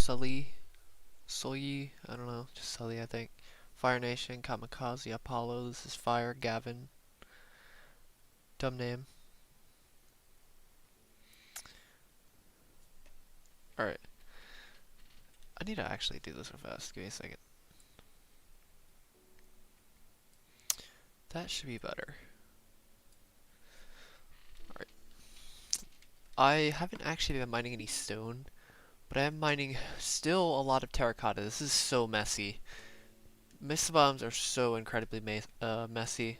Sully, I don't know, just Sully I think. Fire Nation, Kamikaze, Apollo, this is Fire, Gavin. Dumb name. Alright. I need to actually do this real fast, give me a second. That should be better. Alright. I haven't actually been mining any stone, but I am mining still a lot of terracotta. This is so messy. Mist bombs are so incredibly messy.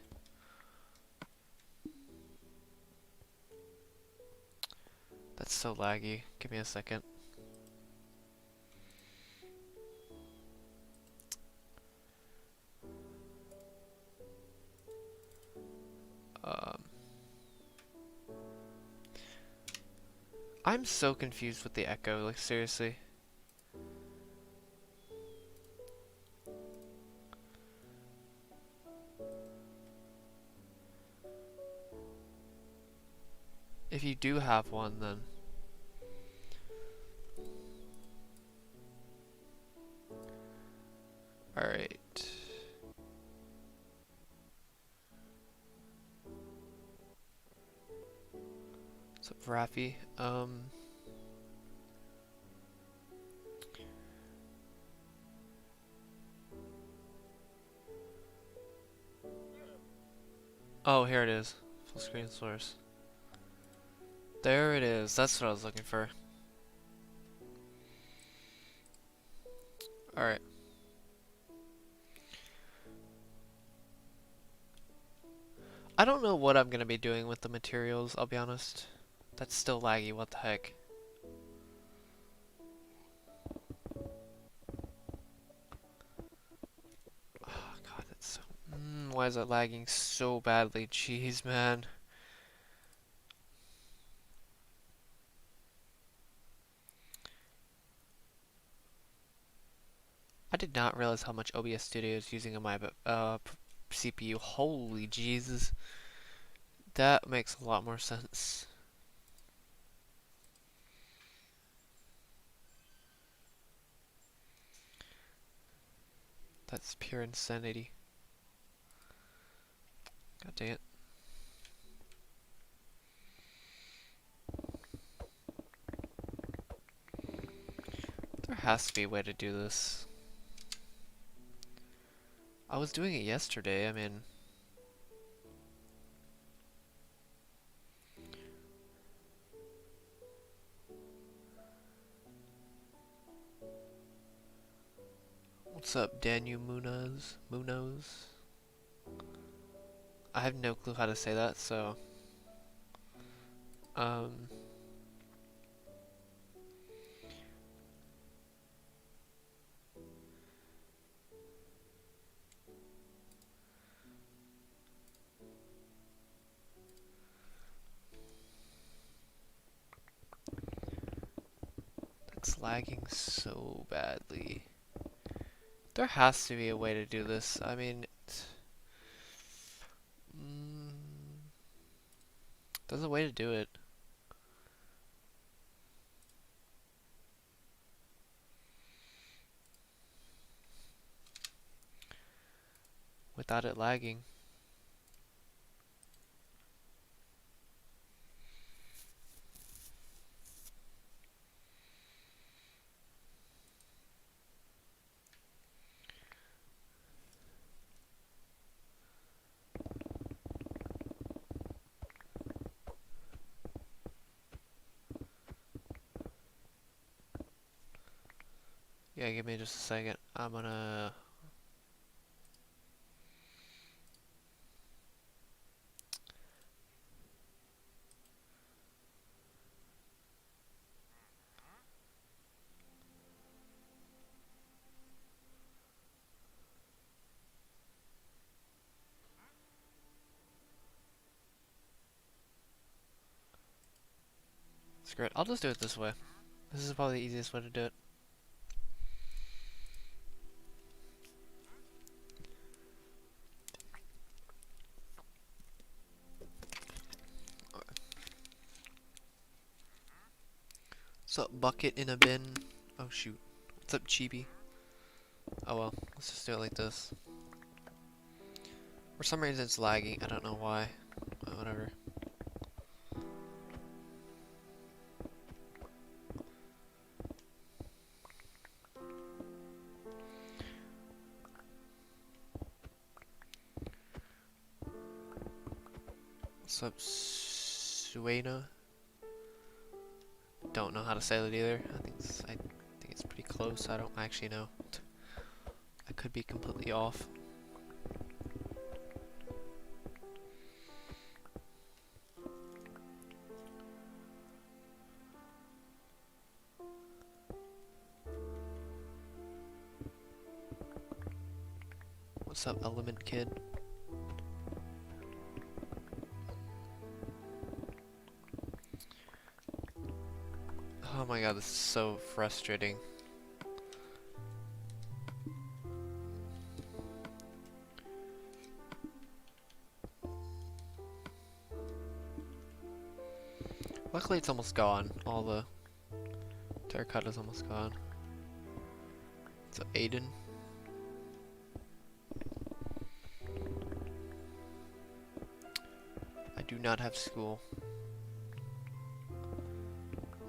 That's so laggy. Give me a second. I'm so confused with the echo, like seriously. If you do have one, then alright. What's up, Raffy? Oh, here it is. Full screen source. There it is. That's what I was looking for. Alright. I don't know what I'm gonna be doing with the materials, I'll be honest. That's still laggy, what the heck. Oh god, that's so... why is it lagging so badly? Jeez, man. I did not realize how much OBS Studio is using on my CPU. Holy Jesus. That makes a lot more sense. That's pure insanity. God dang it. There has to be a way to do this. I was doing it yesterday, I mean... What's up, Daniel Munoz? I have no clue how to say that, so... It's lagging so badly. There has to be a way to do this. I mean, there's a way to do it. Without it lagging. Yeah, give me just a second. I'm gonna... Screw it. I'll just do it this way. This is probably the easiest way to do it. So, bucket in a bin. Oh shoot. What's up, Chibi? Oh well, let's just do it like this. For some reason it's lagging, I don't know why. But whatever. What's up, Suena? Don't know how to say that either. I think it's pretty close. I don't actually know. I could be completely off. What's up, Element Kid? Oh my god, this is so frustrating. Luckily it's almost gone. All the terracotta's almost gone. So Ayden. I do not have school.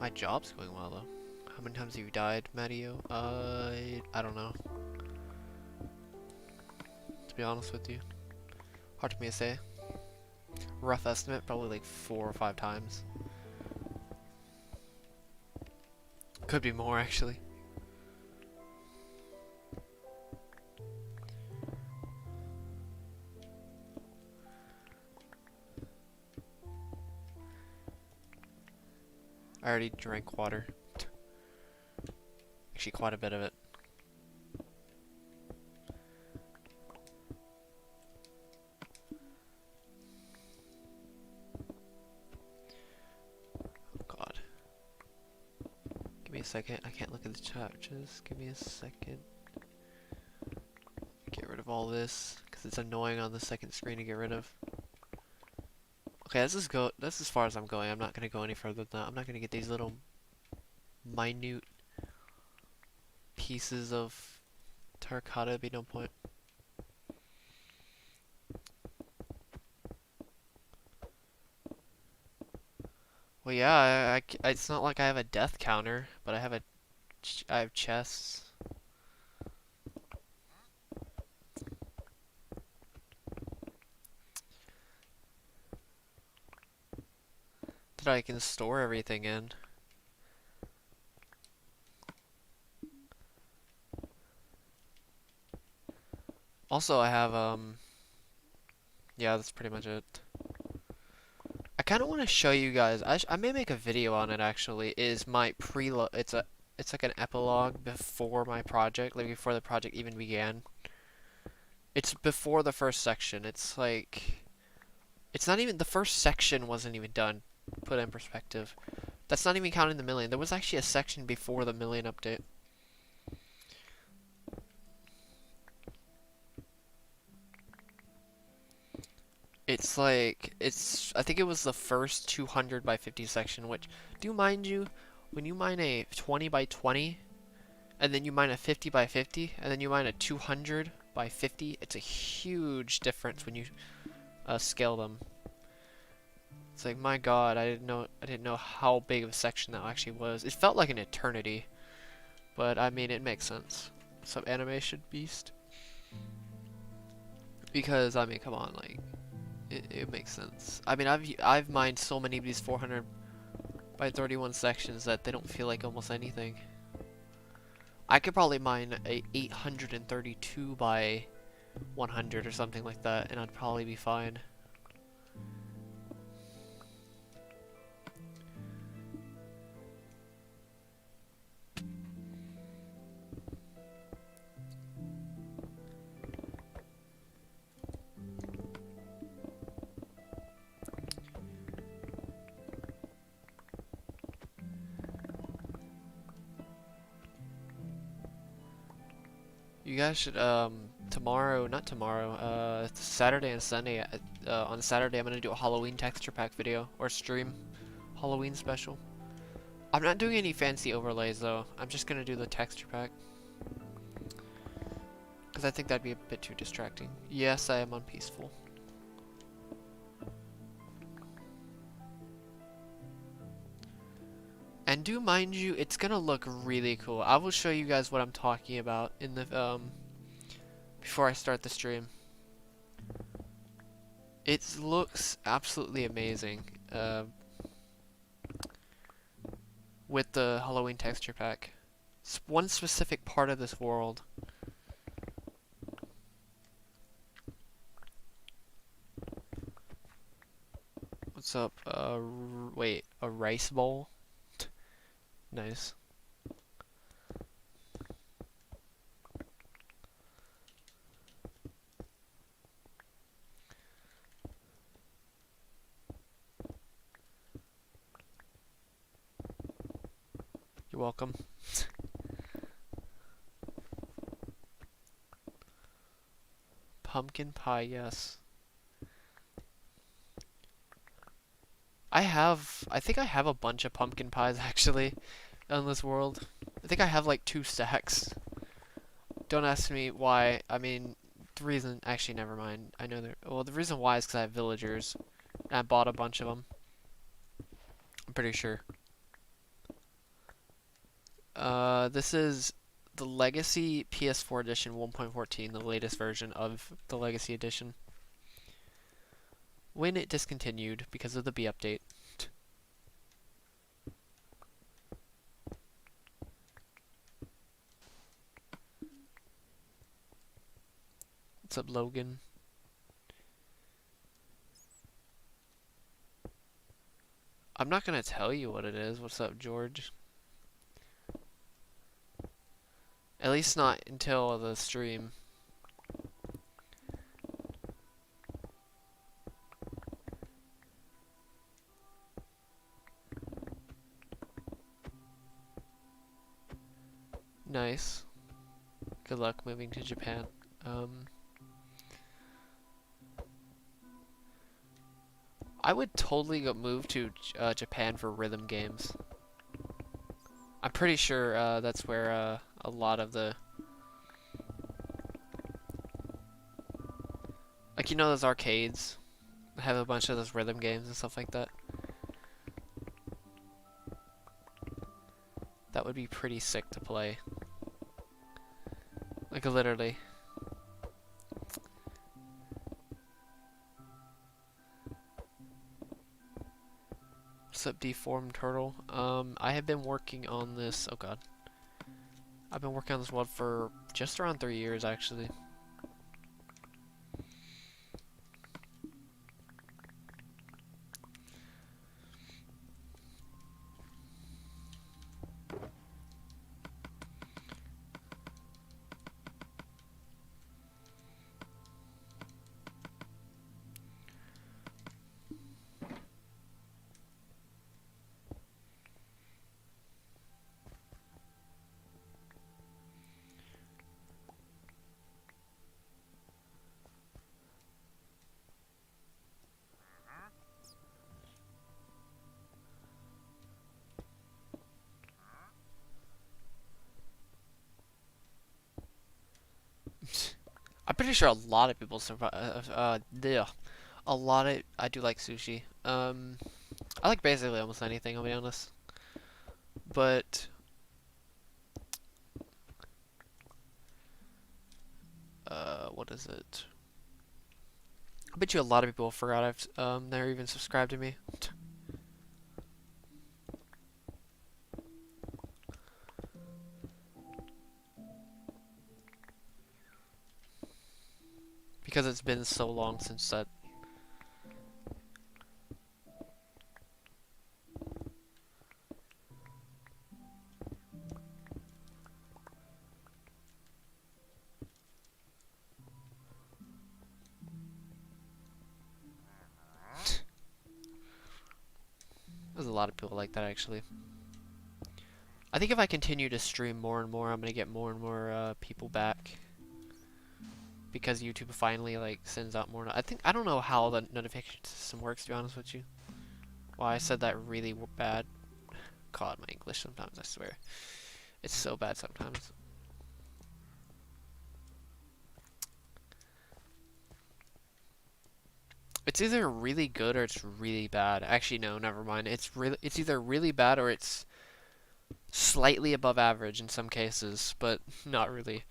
My job's going well though. How many times have you died, Matteo? I don't know. To be honest with you. Hard for me to say. Rough estimate, probably like 4 or 5 times. Could be more actually. I already drank water. Actually, quite a bit of it. Oh god. Give me a second. I can't look at the chat. Just give me a second. Get rid of all this, because it's annoying on the second screen to get rid of. Okay, this is as far as I'm going. I'm not gonna go any further than that. I'm not gonna get these little minute pieces of terracotta. It'd be no point. Well, yeah, it's not like I have a death counter, but I have chests. That I can store everything in. Also, I have, yeah, that's pretty much it. I kind of want to show you guys, I may make a video on it actually, is my preload, it's like an epilogue before my project, like before the project even began. It's before the first section, it's like, it's not even, the first section wasn't even done, put in perspective. That's not even counting the million, there was actually a section before the million update. It's like, I think it was the first 200 by 50 section, which, do mind you, when you mine a 20 by 20, and then you mine a 50 by 50, and then you mine a 200 by 50, it's a huge difference when you scale them. It's like, my god, I didn't know how big of a section that actually was. It felt like an eternity, but I mean, it makes sense. Some animation beast. Because, I mean, come on, like, it makes sense. I mean, I've mined so many of these 400 by 31 sections that they don't feel like almost anything. I could probably mine a 832 by 100 or something like that, and I'd probably be fine. You guys should, not tomorrow, Saturday and Sunday, on Saturday I'm gonna do a Halloween texture pack video, or stream, Halloween special. I'm not doing any fancy overlays though, I'm just gonna do the texture pack. because I think that'd be a bit too distracting. Yes, I am on peaceful. And do mind you, it's gonna look really cool. I will show you guys what I'm talking about in the before I start the stream. It looks absolutely amazing with the Halloween texture pack. It's one specific part of this world. What's up? Wait, a rice bowl? Nice. You're welcome. Pumpkin pie, yes. I think I have a bunch of pumpkin pies actually in this world. I think I have like 2 stacks. Don't ask me why. I mean, the reason, actually never mind. I know well, the reason why is because I have villagers. And I bought a bunch of them. I'm pretty sure. This is the Legacy PS4 edition 1.14, the latest version of the Legacy edition. When it discontinued because of the B update. What's up, Logan? I'm not gonna tell you what it is. What's up, George? At least not until the stream. Nice. Good luck moving to Japan. I would totally move to Japan for rhythm games. I'm pretty sure that's where a lot of the... Like, you know those arcades? That have a bunch of those rhythm games and stuff like that? That would be pretty sick to play. Like, literally. What's up, deformed turtle? I have been working on this... Oh god. I've been working on this world for just around 3 years, actually. I'm pretty sure a lot of people survive. A lot of I do like sushi. I like basically almost anything. I'll be honest. But what is it? I bet you a lot of people forgot I've never even subscribed to me. Because it's been so long since that. There's a lot of people like that, actually. I think if I continue to stream more and more, I'm gonna get more and more people back. Because YouTube finally like sends out more. I don't know how the notification system works, to be honest with you. Wow, I said that really bad. God, my English sometimes, I swear. It's so bad sometimes. It's either really good or it's really bad. Actually, no, never mind. It's either really bad or it's slightly above average in some cases, but not really.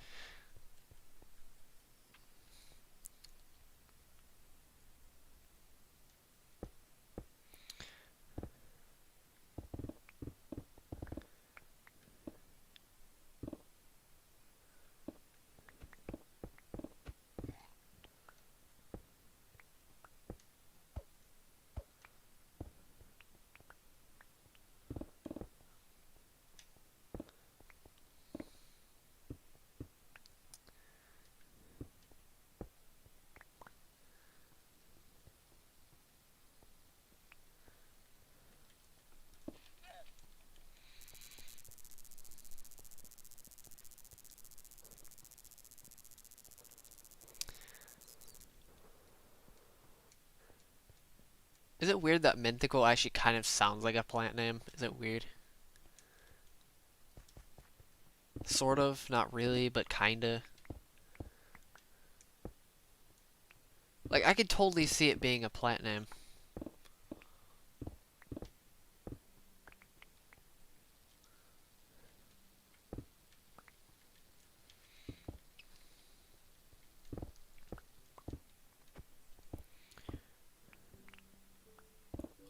Is it weird that Mythical actually kind of sounds like a plant name? Is it weird? Sort of, not really, but kinda. Like, I could totally see it being a plant name.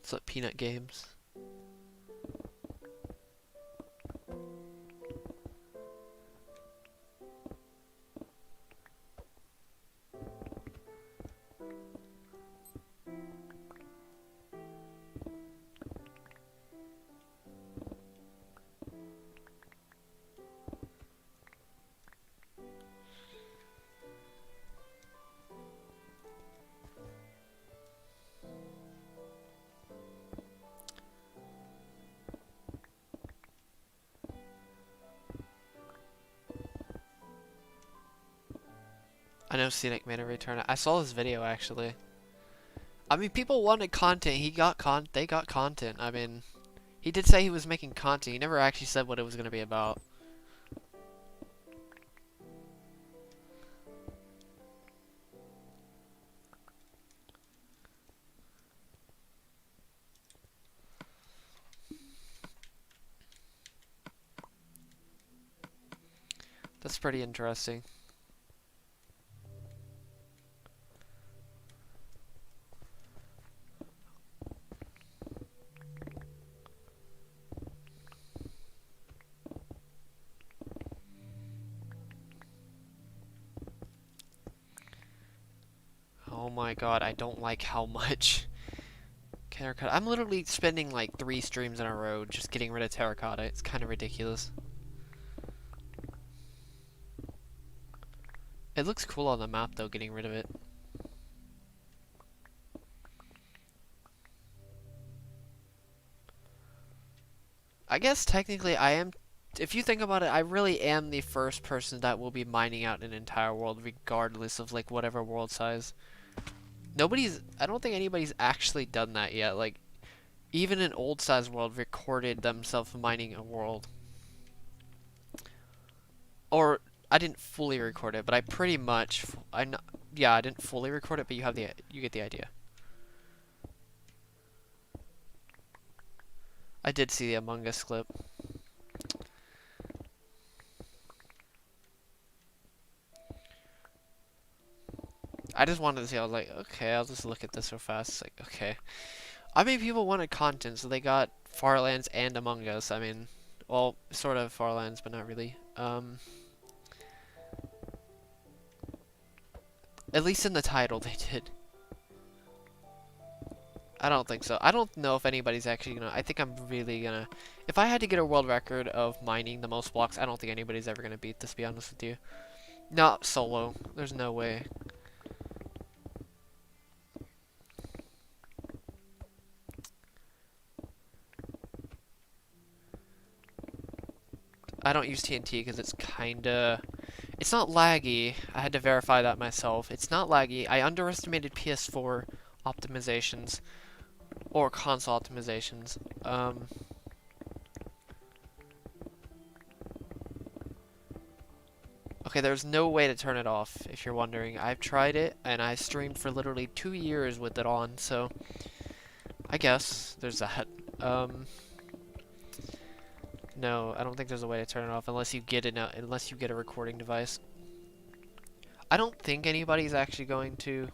What's up, Peanut Games? I know Scenic made a return. I saw this video actually. I mean, people wanted content. They got content. I mean, he did say he was making content. He never actually said what it was going to be about. That's pretty interesting. Oh my god, I don't like how much terracotta. I'm literally spending like 3 streams in a row just getting rid of terracotta. It's kind of ridiculous. It looks cool on the map though, getting rid of it. I guess technically I am, if you think about it, I really am the first person that will be mining out an entire world regardless of like whatever world size. I don't think anybody's actually done that yet. Like, even an old size world recorded themselves mining a world. Or, I didn't fully record it, but I pretty much, yeah, I didn't fully record it, but you get the idea. I did see the Among Us clip. I just wanted to see, I was like, okay, I'll just look at this real fast. It's like, okay. I mean, people wanted content, so they got Farlands and Among Us. I mean, well, sort of Farlands, but not really. At least in the title, they did. I don't think so. I don't know if anybody's actually gonna... I think I'm really gonna... If I had to get a world record of mining the most blocks, I don't think anybody's ever gonna beat this, to be honest with you. Not solo. There's no way. I don't use TNT because it's kinda... It's not laggy. I had to verify that myself. It's not laggy. I underestimated PS4 optimizations. Or console optimizations. Okay, there's no way to turn it off, if you're wondering. I've tried it, and I streamed for literally 2 years with it on, so I guess there's that. No, I don't think there's a way to turn it off unless you get unless you get a recording device. I don't think anybody's actually going to.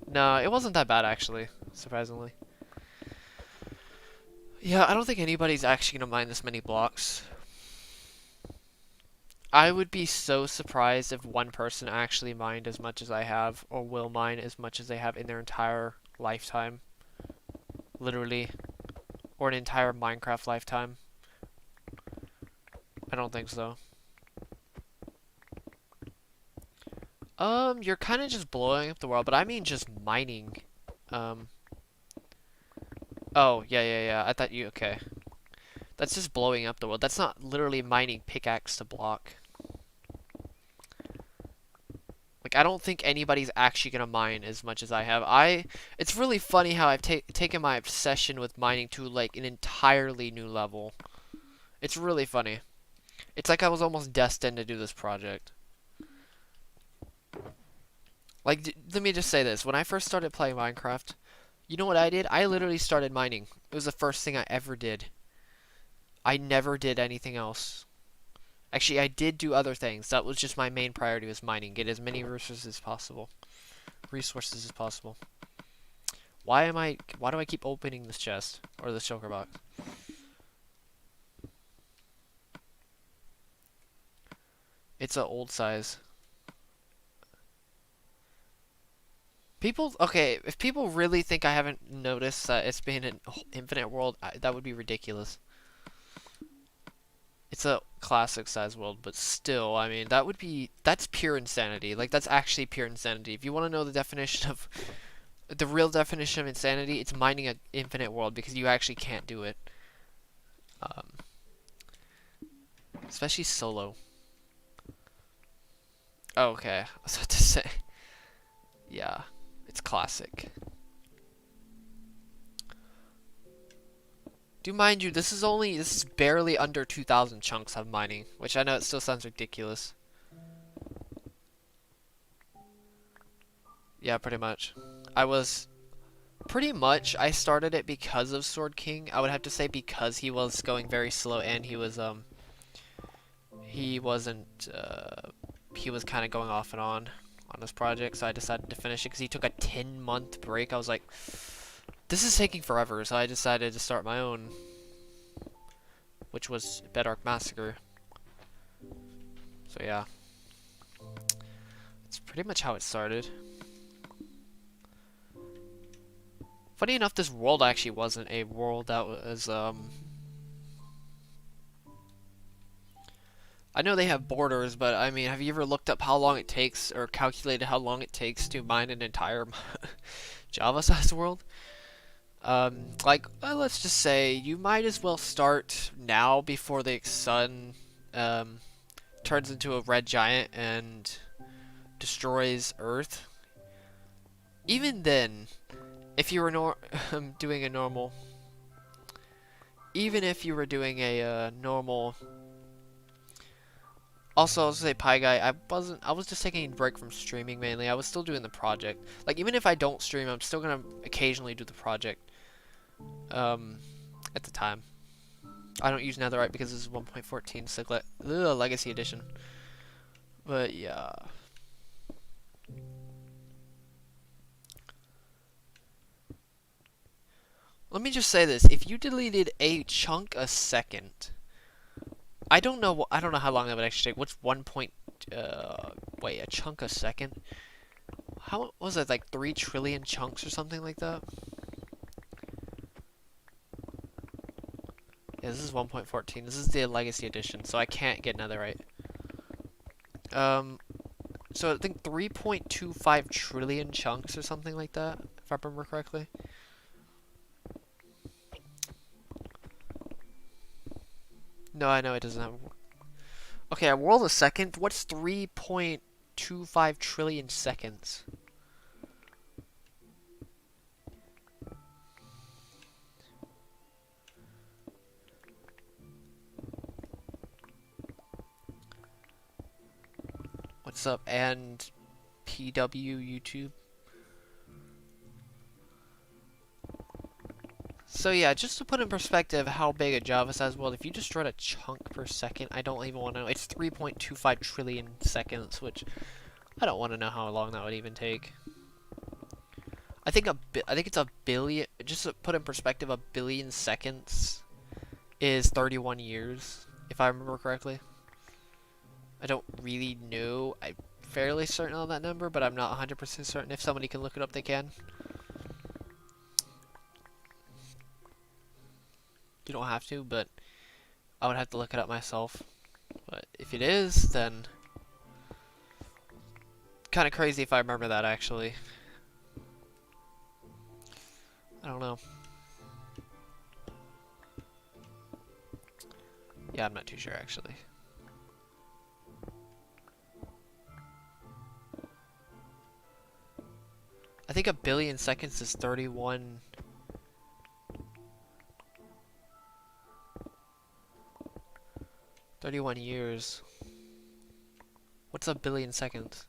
No, it wasn't that bad actually, surprisingly. Yeah, I don't think anybody's actually gonna mine this many blocks. I would be so surprised if one person actually mined as much as I have, or will mine as much as they have in their entire lifetime. Literally. Or an entire Minecraft lifetime. I don't think so. You're kind of just blowing up the world, but I mean just mining. Oh, yeah. I thought you, okay. That's just blowing up the world. That's not literally mining pickaxe to block. Like, I don't think anybody's actually gonna mine as much as I have. It's really funny how I've taken my obsession with mining to, like, an entirely new level. It's really funny. It's like I was almost destined to do this project. Like, let me just say this. When I first started playing Minecraft, you know what I did? I literally started mining. It was the first thing I ever did. I never did anything else. Actually, I did do other things. That was just my main priority, was mining. Get as many resources as possible. Why do I keep opening this chest? Or this shulker box? It's an old size. Okay, if people really think I haven't noticed that it's been an infinite world, that would be ridiculous. It's a classic size world, but still, I mean, that's pure insanity. Like, that's actually pure insanity. If you want to know the definition of, the real definition of insanity, it's mining an infinite world, because you actually can't do it. Especially solo. Oh, okay, I was about to say. Yeah, it's classic. Do mind you, this is barely under 2,000 chunks I'm mining, which I know it still sounds ridiculous. Yeah, pretty much. I started it because of Sword King. I would have to say because he was going very slow and he was kind of going off and on this project, so I decided to finish it because he took a 10-month break. I was like, this is taking forever, so I decided to start my own, which was Bedrock Massacre. So yeah, it's pretty much how it started. Funny enough, this world actually wasn't a world that was, I know they have borders, but I mean, have you ever looked up how long it takes, or calculated how long it takes to mine an entire Java-sized world? Let's just say you might as well start now before the sun turns into a red giant and destroys Earth. Even then, if you were doing a normal, even if you were doing a normal. Also, I'll say Pie Guy, I was just taking a break from streaming mainly. I was still doing the project. Like, even if I don't stream, I'm still gonna occasionally do the project. At the time. I don't use Netherite because this is 1.14 Legacy Edition. But yeah. Let me just say this. If you deleted a chunk a second, I don't know how long that would actually take. What's wait, a chunk a second? How was it, like 3 trillion chunks or something like that? Yeah, this is 1.14. This is the Legacy Edition, so I can't get Netherite. So I think 3.25 trillion chunks or something like that, if I remember correctly. No, I know it doesn't have. Okay, a world a second. What's 3.25 trillion seconds? What's up? And PW YouTube. So yeah, just to put in perspective how big a Java size world, if you destroyed a chunk per second, I don't even want to know. It's 3.25 trillion seconds, which I don't want to know how long that would even take. I think it's a billion. Just to put in perspective, a billion seconds is 31 years, if I remember correctly. I don't really know. I'm fairly certain on that number, but I'm not 100% certain. If somebody can look it up, they can. You don't have to, but I would have to look it up myself. But if it is, then kind of crazy if I remember that, actually. I don't know. Yeah, I'm not too sure, actually. I think a billion seconds is 31 years. What's a billion seconds?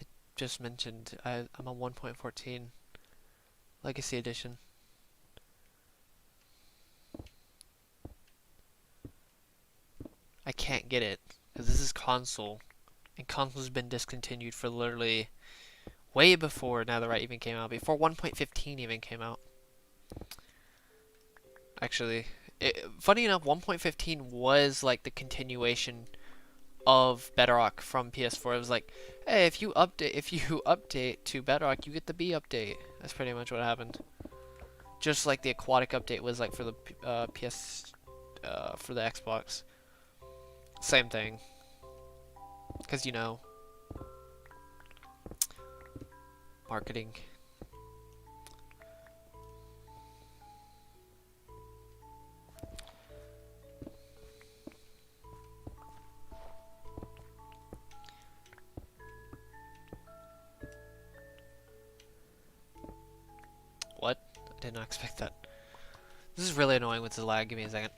I just mentioned I'm on 1.14 Legacy Edition. I can't get it because this is console, and console's been discontinued for literally way before Netherite even came out, before 1.15 even came out. Actually, funny enough, 1.15 was like the continuation of Bedrock from PS4. It was like, hey, if you update to Bedrock, you get the B update. That's pretty much what happened. Just like the aquatic update was like for the for the Xbox. Same thing. Because, you know, marketing. What? I did not expect that. This is really annoying with the lag. Give me a second.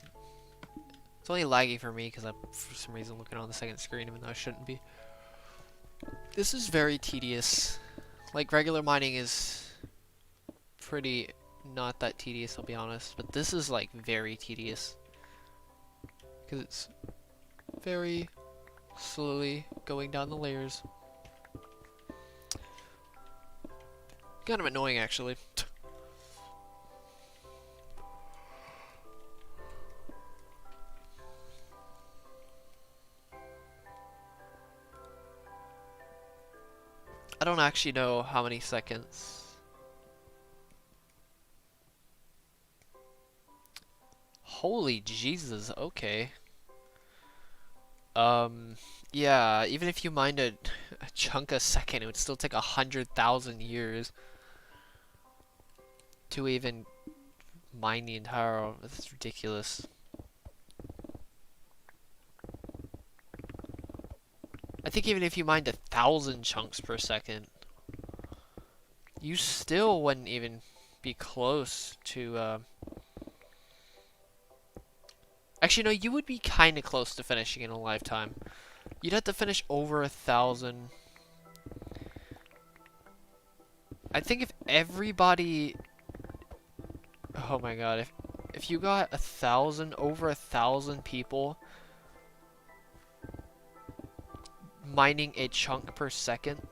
It's only laggy for me because I'm, for some reason, looking on the second screen even though I shouldn't be. This is very tedious. Like, regular mining is pretty not that tedious, I'll be honest. But this is, like, very tedious. Because it's very slowly going down the layers. Kind of annoying, actually. I don't actually know how many seconds. Holy Jesus, okay. Yeah, even if you mined a chunk a second, it would still take 100,000 years to even mine the entire. That's ridiculous. I think even if you mined 1,000 chunks per second, you still wouldn't even be close to. Actually, no, you would be kind of close to finishing in a lifetime. You'd have to finish over 1,000. I think if everybody. Oh my god, if you got 1,000, over 1,000 people mining a chunk per second,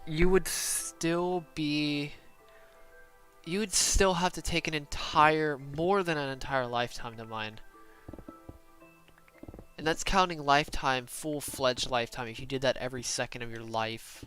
you would still have to take more than an entire lifetime to mine. And that's counting lifetime, full-fledged lifetime, if you did that every second of your life.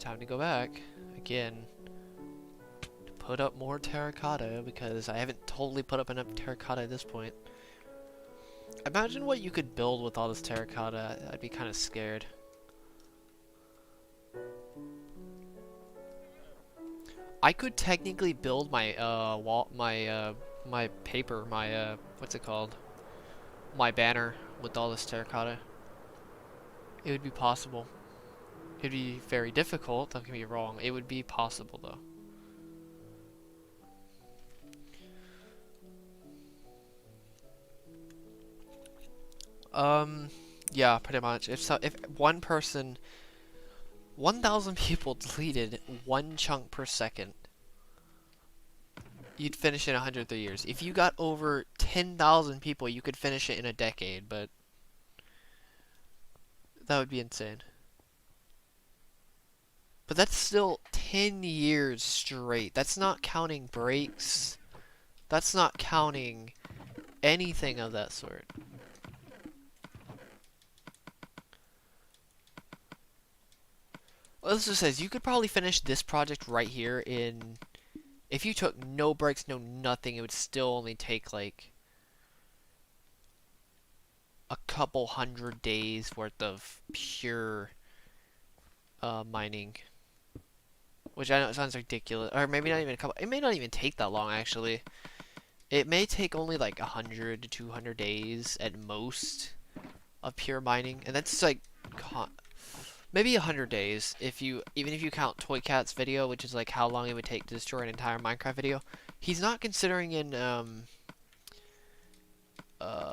time to go back again to put up more terracotta because I haven't totally put up enough terracotta at this point. Imagine what you could build with all this terracotta. I'd be kind of scared. I could technically build my my paper, my what's it called? My banner with all this terracotta. It would be possible. It'd be very difficult, don't get me wrong. It would be possible though. Yeah, pretty much. If 1,000 people deleted one chunk per second, you'd finish it in 103 years. If you got over 10,000 people, you could finish it in a decade, but that would be insane. But that's still 10 years straight. That's not counting breaks. That's not counting anything of that sort. Well, this just says you could probably finish this project right here in... If you took no breaks, no nothing, it would still only take like a couple 100 days worth of pure mining. Which I know it sounds ridiculous. Or maybe not even a couple. It may not even take that long, actually. It may take only like 100 to 200 days at most of pure mining. And that's like... maybe 100 days, even if you count Toy Cat's video, which is like how long it would take to destroy an entire Minecraft video. He's not considering in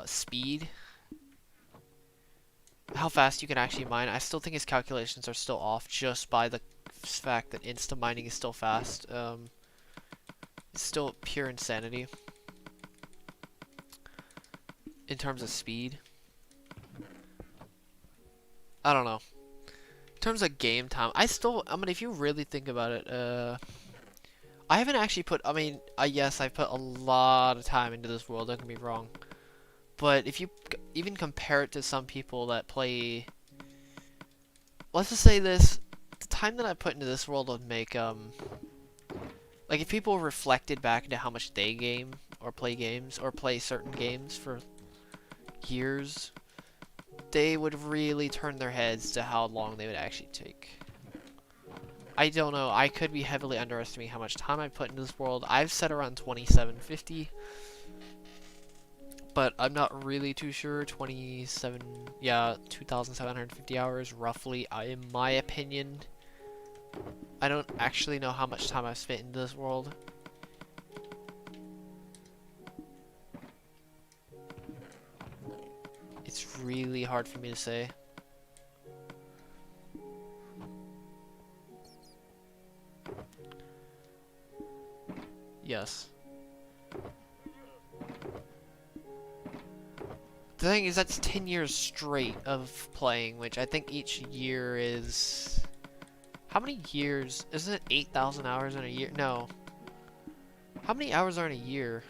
speed, how fast you can actually mine. I still think his calculations are still off just by the fact that instant mining is still fast. It's still pure insanity in terms of speed. I don't know. In terms of game time, I mean, if you really think about it, I haven't actually put, I mean, yes, I've put a lot of time into this world, don't get me wrong. But if you even compare it to some people that play, let's just say this, the time that I put into this world would make, like if people reflected back into how much they game, or play games, or play certain games for years, they would really turn their heads to how long they would actually take. I don't know. I could be heavily underestimating how much time I put into this world. I've set around 2750, but I'm not really too sure. 2,750 hours roughly, in my opinion. I don't actually know how much time I've spent in this world. It's really hard for me to say. Yes. The thing is, that's 10 years straight of playing, which I think each year is... How many years? Isn't it 8,000 hours in a year? No. How many hours are in a year?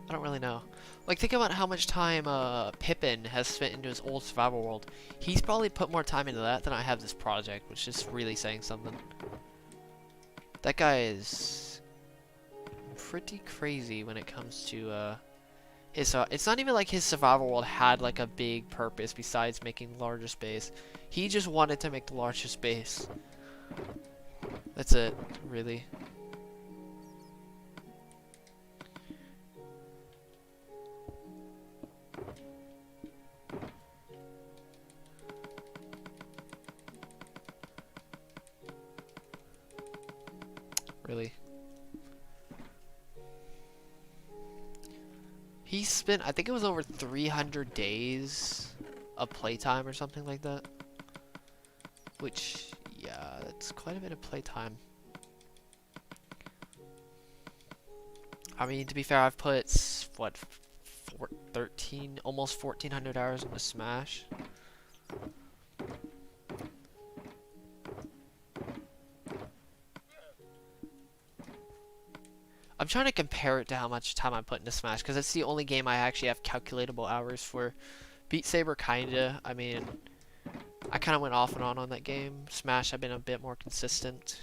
I don't really know. Like, think about how much time Pippin has spent into his old survival world. He's probably put more time into that than I have this project, which is really saying something. That guy is pretty crazy when it comes to his. It's not even like his survival world had like a big purpose besides making the largest base. He just wanted to make the largest base. That's it, really. Really. He spent, I think it was over 300 days of playtime or something like that. Which, yeah, that's quite a bit of playtime. I mean, to be fair, I've put, what, 13, almost 1,400 hours into Smash. I'm trying to compare it to how much time I put into Smash, because it's the only game I actually have calculatable hours for. Beat Saber, kinda. I mean, I kind of went off and on that game. Smash, I've been a bit more consistent.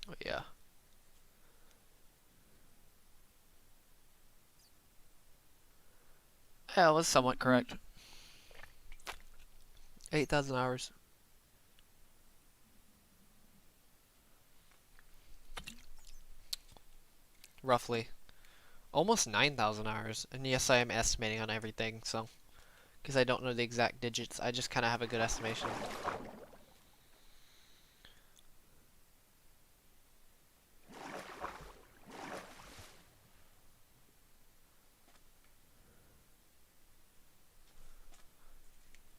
Oh, yeah. Yeah, it was somewhat correct. 8,000 hours. Roughly. Almost 9,000 hours. And yes, I am estimating on everything, so. Because I don't know the exact digits, I just kind of have a good estimation.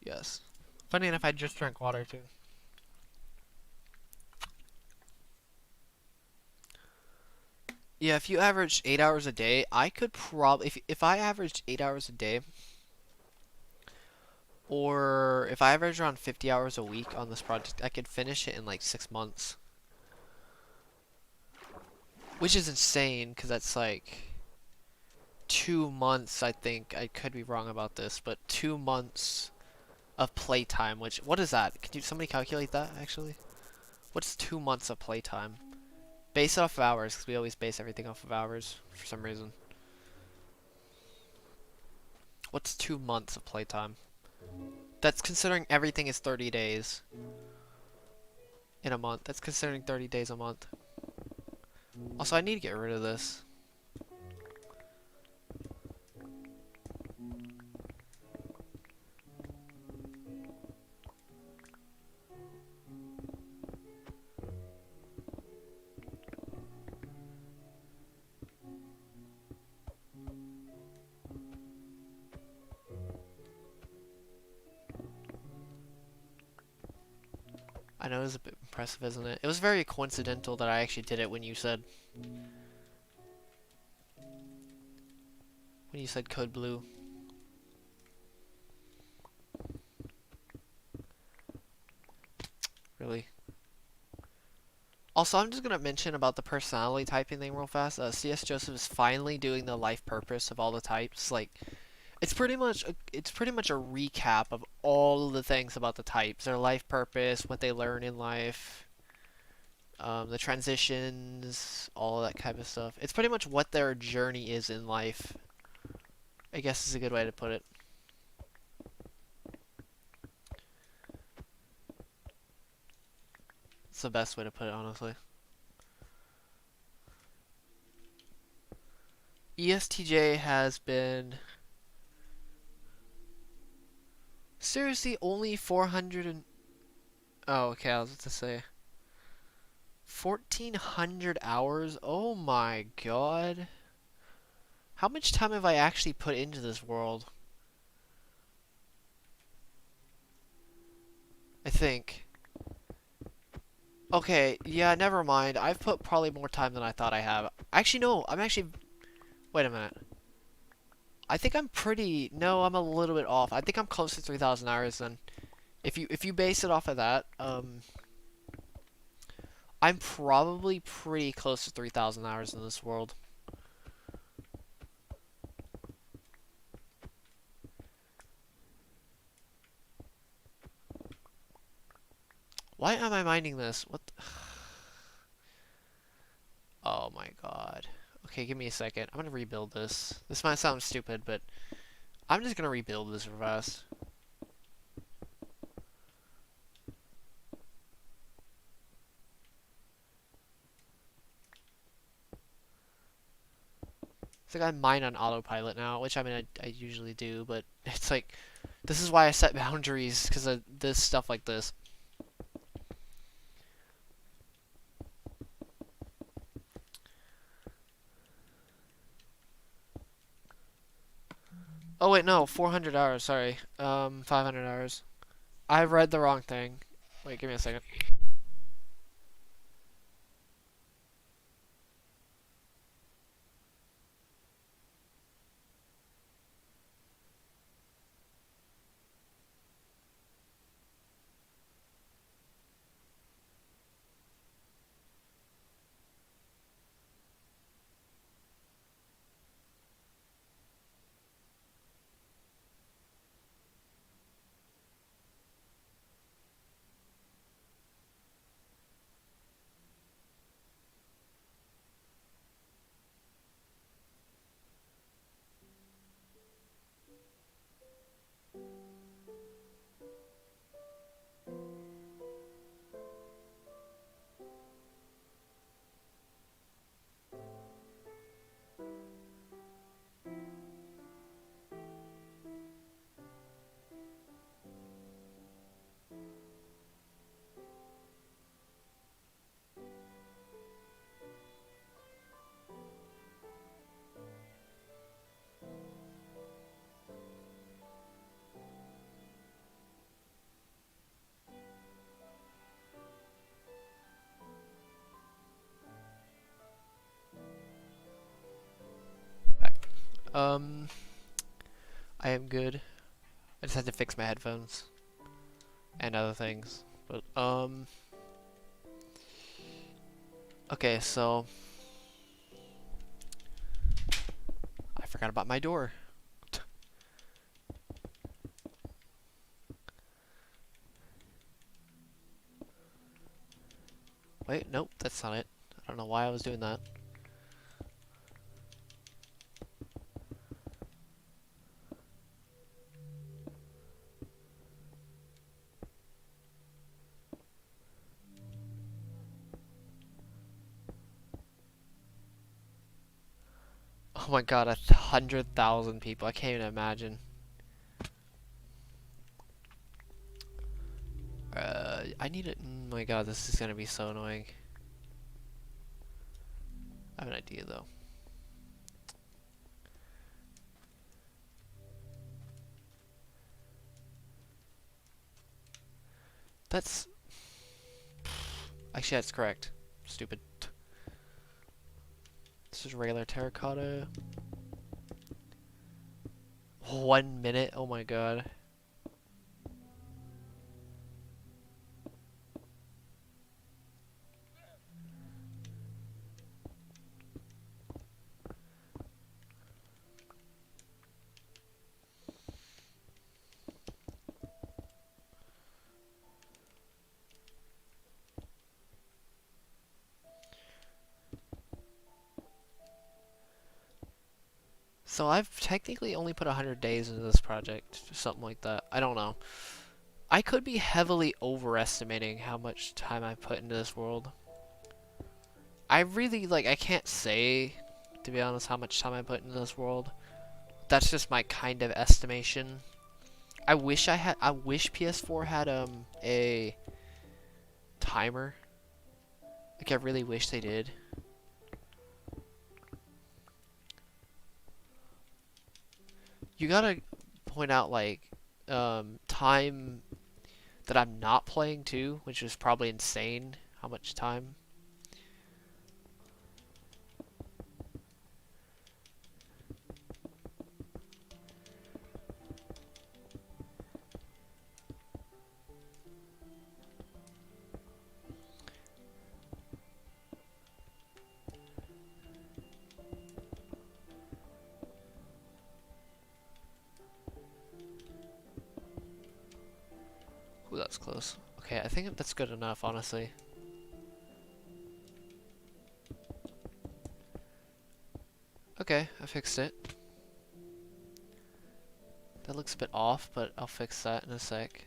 Yes. Funny enough, I just drank water too. Yeah, if you average 8 hours a day, I could probably, if I averaged 8 hours a day, or if I average around 50 hours a week on this project, I could finish it in like 6 months. Which is insane, because that's like 2 months, I think. I could be wrong about this, but 2 months of playtime, which, what is that? Can somebody calculate that, actually? What's 2 months of playtime? Base it off of hours, because we always base everything off of hours, for some reason. What's 2 months of playtime? That's considering everything is 30 days in a month. That's considering 30 days a month. Also, I need to get rid of this. I know it was a bit impressive, isn't it? It was very coincidental that I actually did it when you said code blue. Really. Also, I'm just gonna mention about the personality typing thing real fast. CS Joseph is finally doing the life purpose of all the types. Like, it's pretty much a recap of all the things about the types, their life purpose, what they learn in life, the transitions, all that kind of stuff. It's pretty much what their journey is in life, I guess is a good way to put it. It's the best way to put it, honestly. ESTJ has been seriously only 400 and oh, okay, I was about to say 1,400 hours. Oh my god. How much time have I actually put into this world? I think. Okay, yeah, never mind. I've put probably more time than I thought I have. Actually, no, I'm actually... Wait a minute. I think I'm pretty... No, I'm a little bit off. I think I'm close to 3,000 hours then. If you base it off of that, I'm probably pretty close to 3,000 hours in this world. Why am I mining this? What the... Oh my god. Okay, give me a second. I'm gonna rebuild this. This might sound stupid, but I'm just gonna rebuild this real fast. It's like I mine on autopilot now, which I mean I usually do, but it's like This is why I set boundaries, because of this stuff like this. Oh wait, no, 400 hours, sorry. 500 hours. I read the wrong thing. Wait, give me a second. Um, I am good. I just had to fix my headphones and other things. But okay, so I forgot about my door. Wait, nope, that's not it. I don't know why I was doing that. Oh my god, 100,000 people. I can't even imagine. I need it. Oh my god, this is gonna be so annoying. I have an idea though. That's actually that's correct. Stupid. This is regular terracotta. 1 minute. Oh my god. So I've technically only put 100 days into this project, something like that. I don't know. I could be heavily overestimating how much time I put into this world. I really, like, I can't say, to be honest, how much time I put into this world. That's just my kind of estimation. I wish PS4 had, a timer. Like, I really wish they did. You gotta point out, like, time that I'm not playing too, which is probably insane how much time. Ooh, that's close. Okay, I think that's good enough, honestly. Okay, I fixed it. That looks a bit off, but I'll fix that in a sec.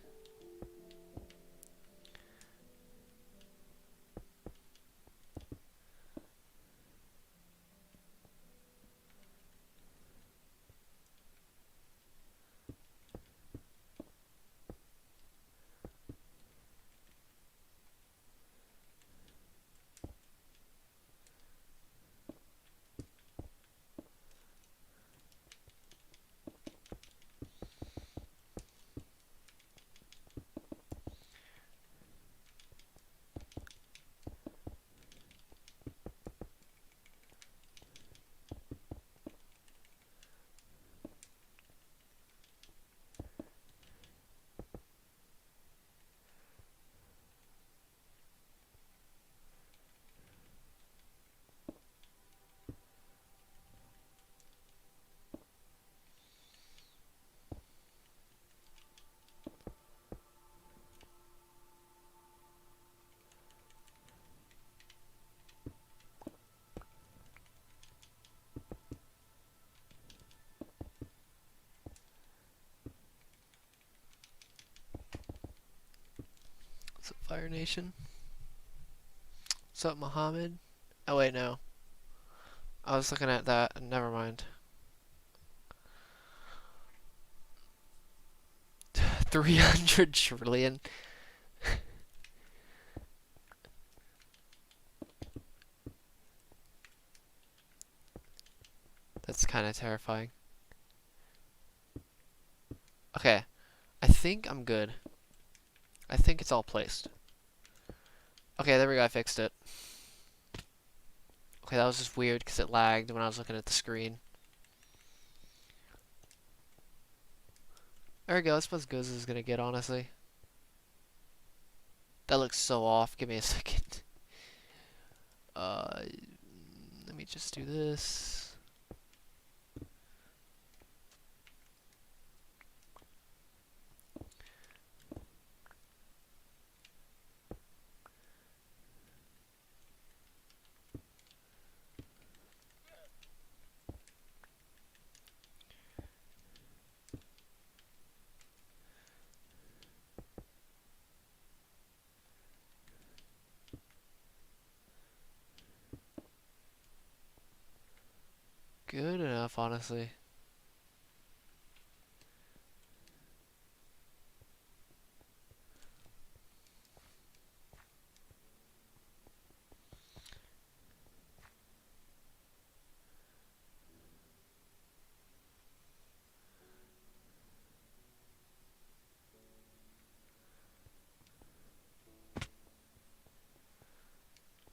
Fire Nation. What's up, Muhammad? Oh wait, no. I was looking at that. Never mind. 300 trillion. That's kind of terrifying. Okay, I think I'm good. I think it's all placed. Okay, there we go, I fixed it. Okay, that was just weird because it lagged when I was looking at the screen. There we go, that's as good as it's gonna get, honestly. That looks so off. Give me a second. Let me just do this. Good enough, honestly.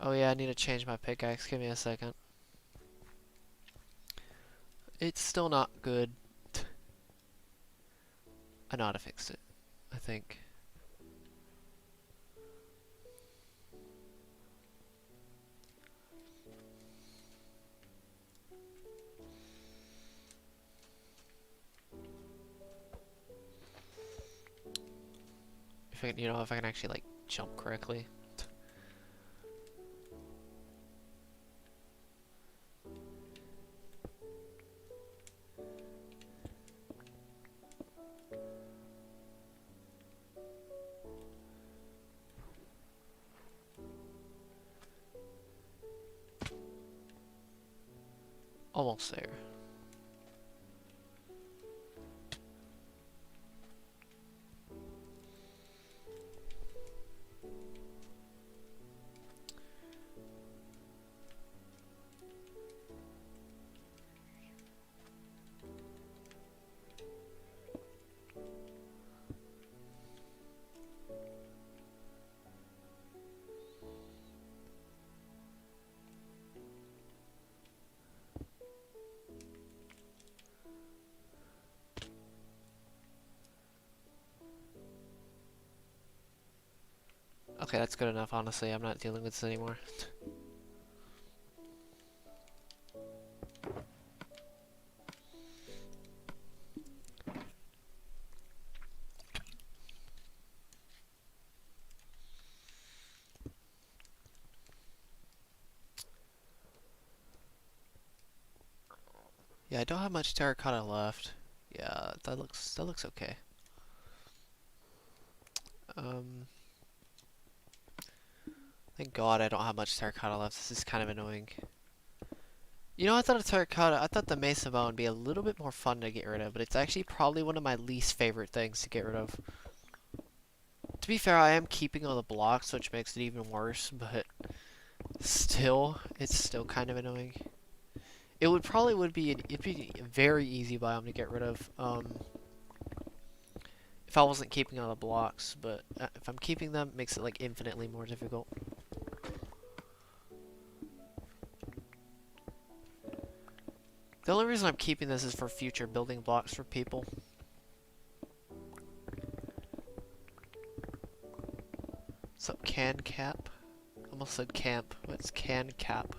Oh yeah, I need to change my pickaxe. Give me a second. It's still not good. I know how to fix it, I think. If I can, if I can actually like jump correctly. Almost there. Okay, that's good enough, honestly. I'm not dealing with this anymore. Yeah, I don't have much terracotta left. Yeah, that looks okay. Thank God I don't have much terracotta left. This is kind of annoying. I thought I thought the mesa bone would be a little bit more fun to get rid of, but it's actually probably one of my least favorite things to get rid of. To be fair, I am keeping all the blocks, which makes it even worse, but still, it's still kind of annoying. It'd be a very easy biome to get rid of, if I wasn't keeping all the blocks, but if I'm keeping them, it makes it like infinitely more difficult. The only reason I'm keeping this is for future building blocks for people. What's up, can cap? Almost said camp. What's can cap?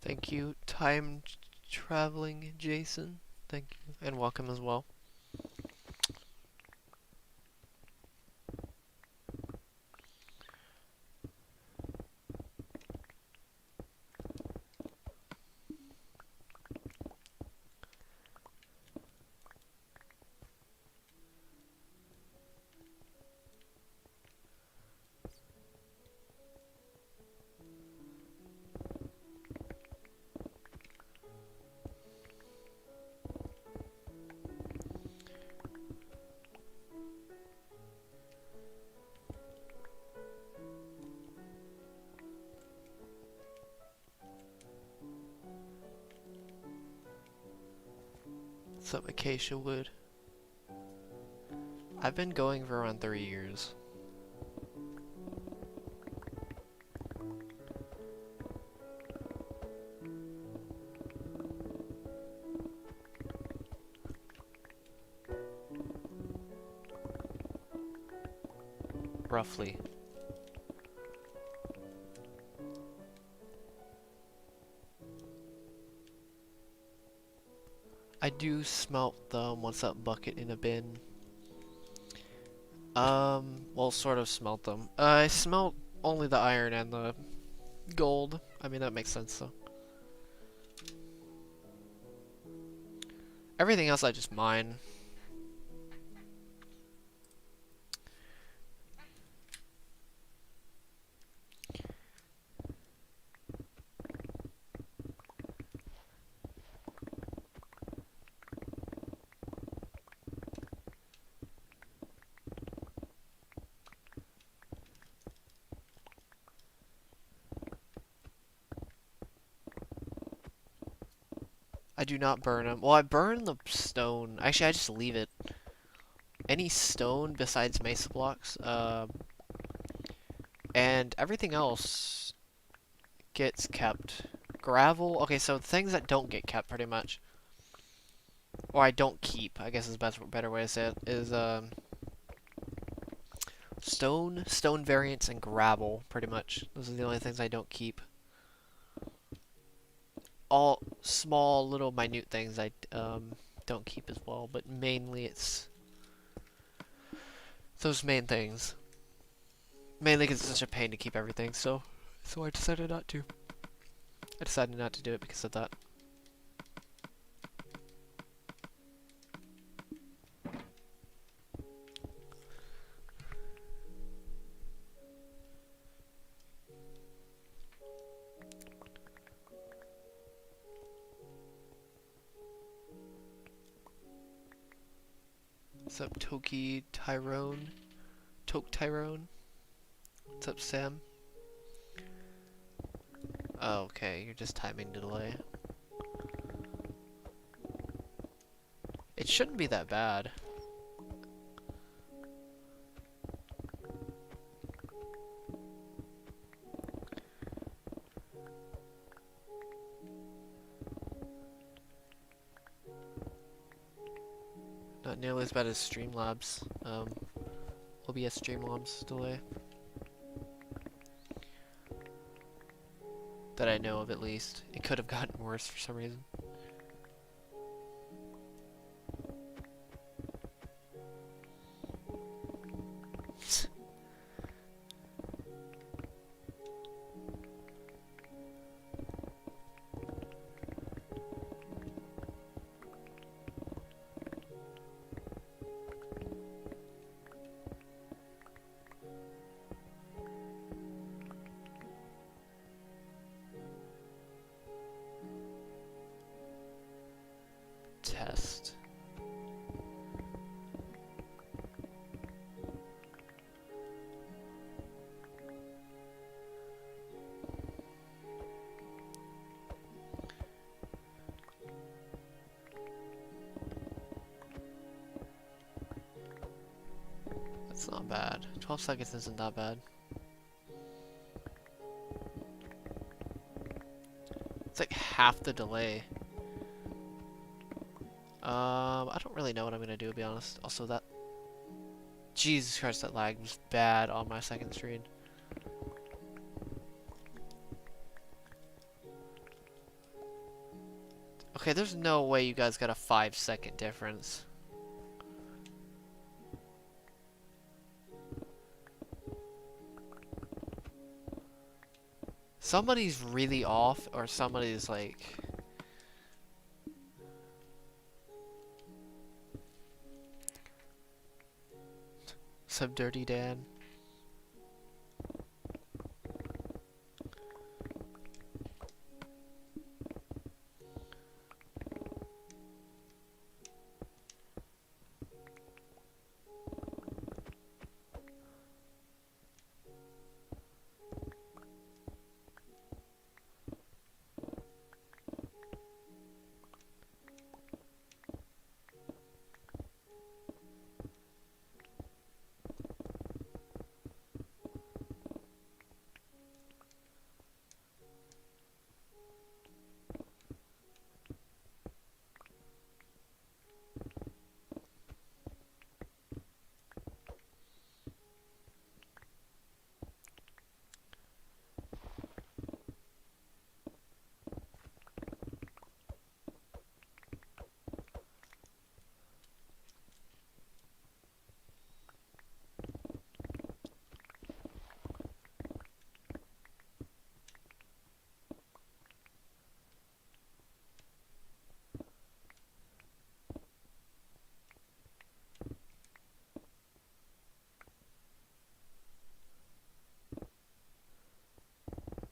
Thank you, time traveling Jason. Thank you, and welcome as well. Some acacia wood. I've been going for around 3 years. Roughly. I do smelt them. What's that bucket in a bin? Well, sort of smelt them. I smelt only the iron and the gold. I mean, that makes sense, though. Everything else I just mine. I do not burn them. Well, I burn the stone. Actually, I just leave it. Any stone besides mesa blocks, and everything else gets kept. Gravel. Okay, so things that don't get kept, pretty much, or I don't keep, I guess is a better way to say it, is stone variants, and gravel. Pretty much, those are the only things I don't keep. All small, little, minute things I don't keep as well, but mainly it's those main things. Mainly because it's such a pain to keep everything, so I decided not to. I decided not to do it because of that. What's up, Tyrone? Tyrone? What's up, Sam? Oh, okay, you're just timing delay. It shouldn't be that bad. Not nearly as bad as Streamlabs. OBS Streamlabs delay. That I know of, at least. It could have gotten worse for some reason. Test. That's not bad. 12 seconds isn't that bad. It's like half the delay. I don't really know what I'm gonna do, to be honest. Also, that... Jesus Christ, that lag was bad on my second screen. Okay, there's no way you guys got a 5-second difference. Somebody's really off, or somebody's like... Some dirty Dan.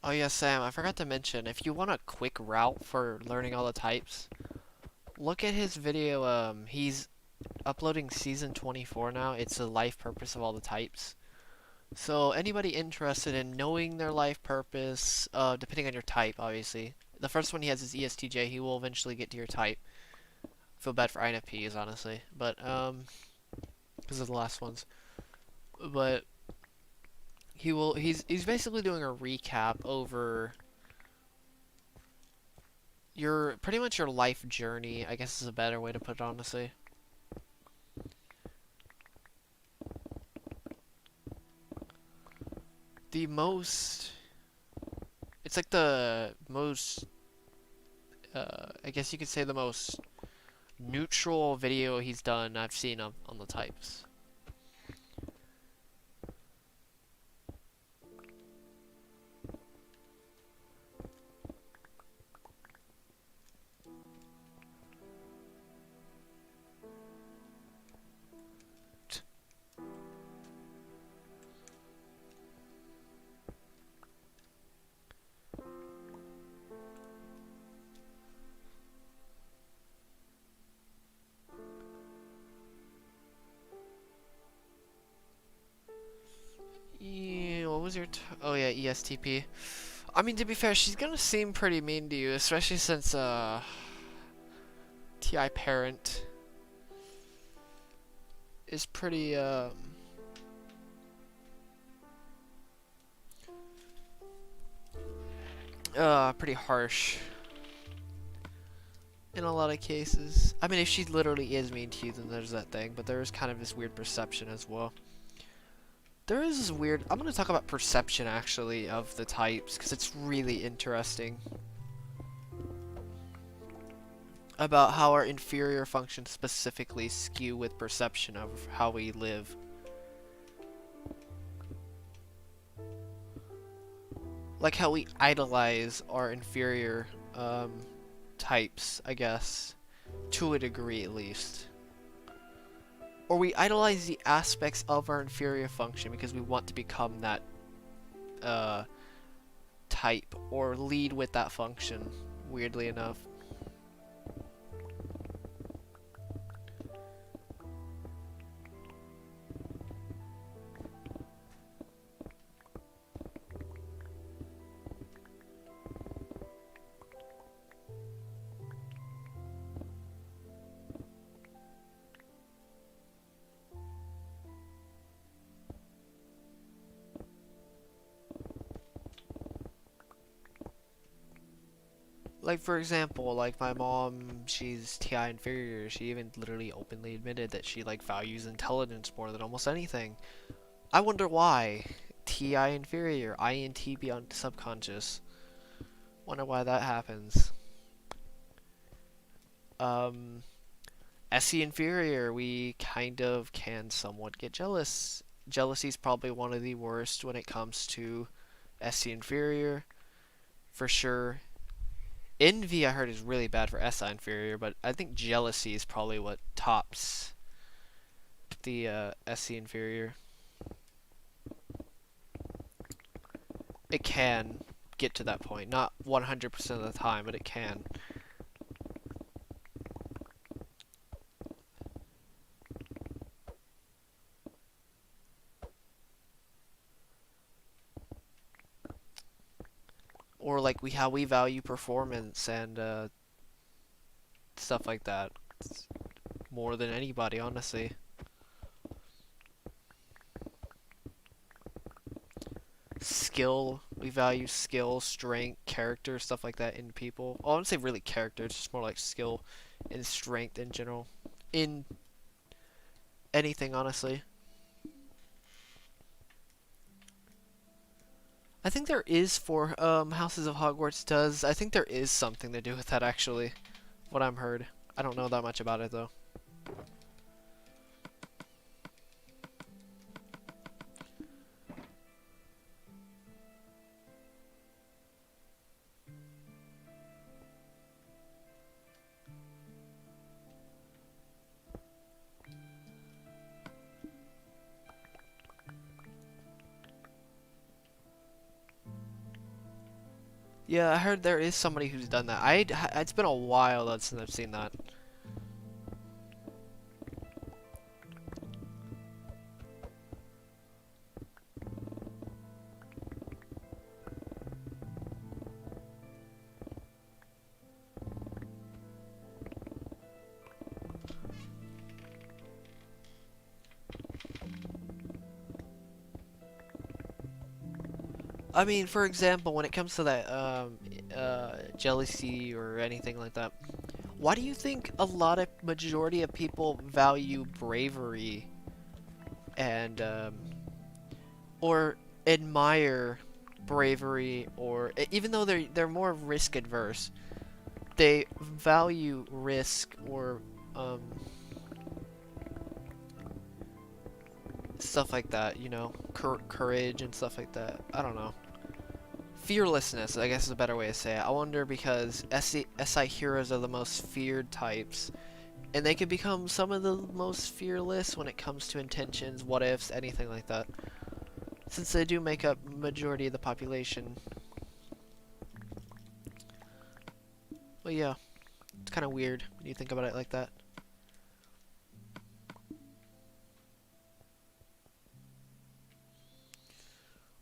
Oh yeah, Sam, I forgot to mention, if you want a quick route for learning all the types, look at his video. He's uploading season 24 now. It's the life purpose of all the types. So anybody interested in knowing their life purpose, depending on your type, obviously. The first one he has is ESTJ. He will eventually get to your type. Feel bad for INFPs, honestly, but because of the last ones. But he's basically doing a recap over your pretty much your life journey, I guess is a better way to put it, honestly. It's like the most, I guess you could say the most neutral video he's done I've seen on the types. Yeah, what was your oh yeah, ESTP. I mean, to be fair, she's gonna seem pretty mean to you, especially since TI parent is pretty pretty harsh in a lot of cases. I mean, if she literally is mean to you, then there's that thing, but there is kind of this weird perception as well. There is this weird... I'm going to talk about perception, actually, of the types, because it's really interesting. About how our inferior functions specifically skew with perception of how we live. Like how we idolize our inferior types, I guess. To a degree, at least. Or we idolize the aspects of our inferior function because we want to become that type or lead with that function, weirdly enough. Like, for example, like my mom, she's TI inferior. She even literally openly admitted that she like values intelligence more than almost anything. I wonder why. TI inferior, INT beyond subconscious. Wonder why that happens. Um, SE inferior, we kind of can somewhat get jealous. Jealousy is probably one of the worst when it comes to SE inferior, for sure. Envy, I heard, is really bad for SI inferior, but I think jealousy is probably what tops the SC inferior. It can get to that point, not 100% of the time, but it can. Or like how we value performance and stuff like that. It's more than anybody, honestly. Skill, we value skill, strength, character, stuff like that in people. Well, I wouldn't say really character, it's just more like skill and strength in general. In anything, honestly. I think there is for Houses of Hogwarts does. I think there is something to do with that, actually. What I'm heard. I don't know that much about it, though. Yeah, I heard there is somebody who's done that. It's been a while since I've seen that. I mean, for example, when it comes to that jealousy or anything like that, why do you think a lot of majority of people value bravery and or admire bravery, or even though they're more risk adverse, they value risk or stuff like that, you know, courage and stuff like that. I don't know. Fearlessness, I guess is a better way to say it. I wonder because SI heroes are the most feared types, and they could become some of the most fearless when it comes to intentions, what ifs, anything like that. Since they do make up majority of the population. Well, yeah, it's kind of weird when you think about it like that.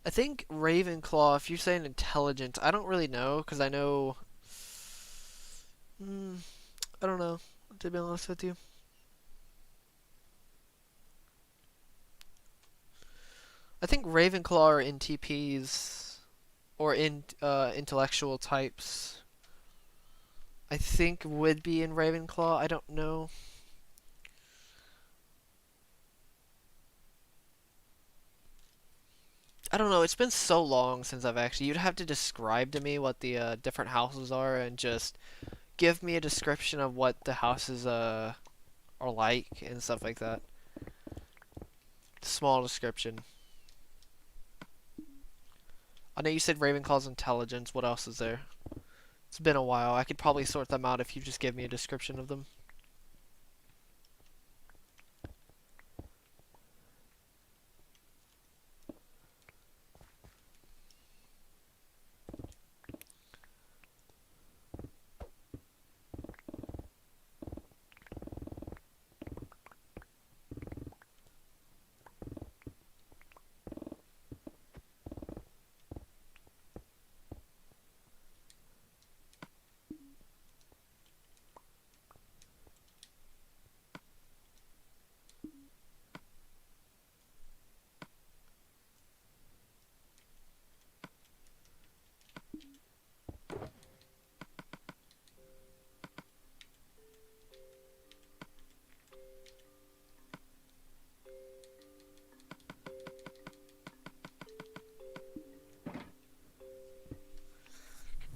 I think Ravenclaw, if you're saying intelligence, I don't really know, because I know... I don't know, to be honest with you. I think Ravenclaw are in TPs, or in intellectual types. I think would be in Ravenclaw, I don't know. I don't know, it's been so long since I've actually... You'd have to describe to me what the different houses are and just give me a description of what the houses are like and stuff like that. Small description. I know you said Ravenclaw's intelligence, what else is there? It's been a while, I could probably sort them out if you just give me a description of them.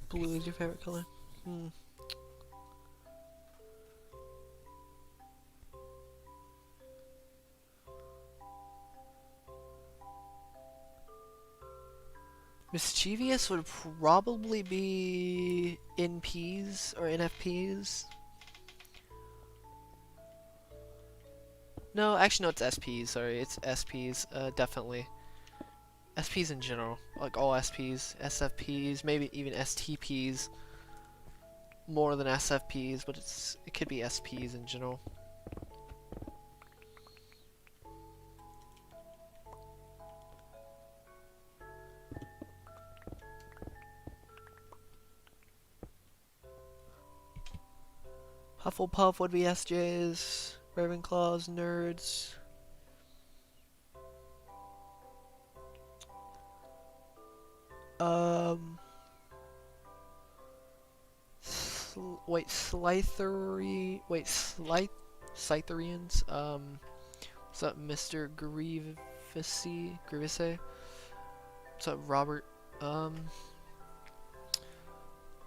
Blue is your favorite color? Mischievous would probably be NPs or NFPs. No, actually, no, it's SPs. Sorry, it's SPs. Definitely. SPs in general. Like all SPs. SFPs, maybe even STPs. More than SFPs, but it could be SPs in general. Hufflepuff would be SJs. Ravenclaws, nerds. Slytherians. What's up, Mr. Grievous? What's up, Robert?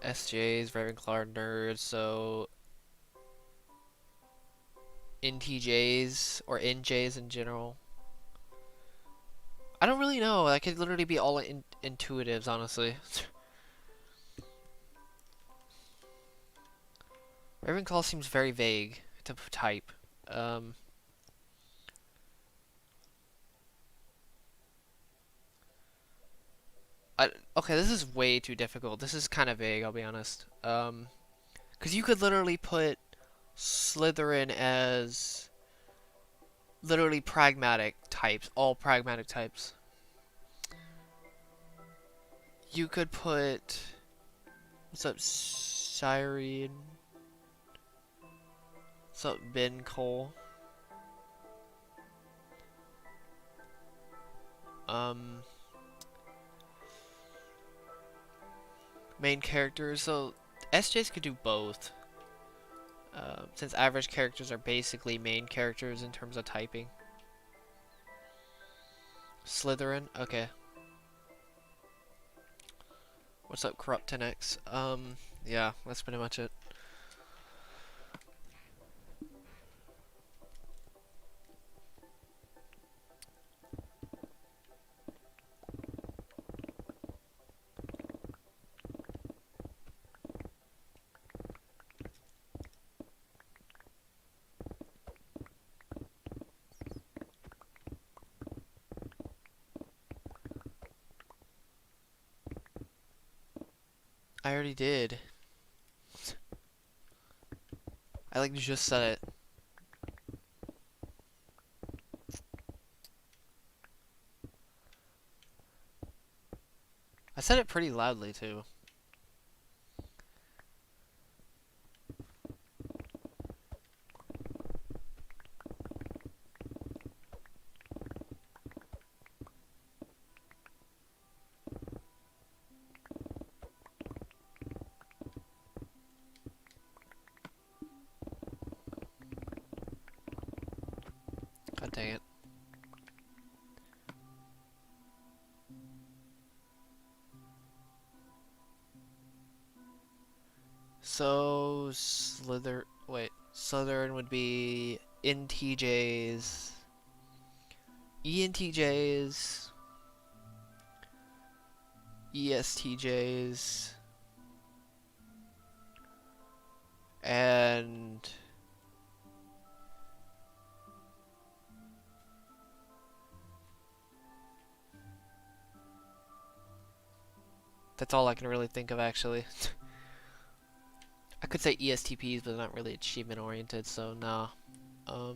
SJs, Ravenclaw, nerds. So NTJs or NJs in general. I don't really know. That could literally be all intuitives, honestly. Ravenclaw seems very vague to type. Okay, this is way too difficult. This is kind of vague, I'll be honest. Because you could literally put Slytherin as literally pragmatic types, all pragmatic types. You could put, what's up, Siren? What's up, Ben Cole? Main characters, so SJs could do both. Since average characters are basically main characters in terms of typing. Slytherin, okay. What's up, Corrupt 10x? Yeah, that's pretty much it. I already did. I like just said it. I said it pretty loudly too. God dang it. So Slytherin would be NTJs, ENTJs, ESTJs, and that's all I can really think of actually. I could say ESTPs, but they're not really achievement oriented, so nah. I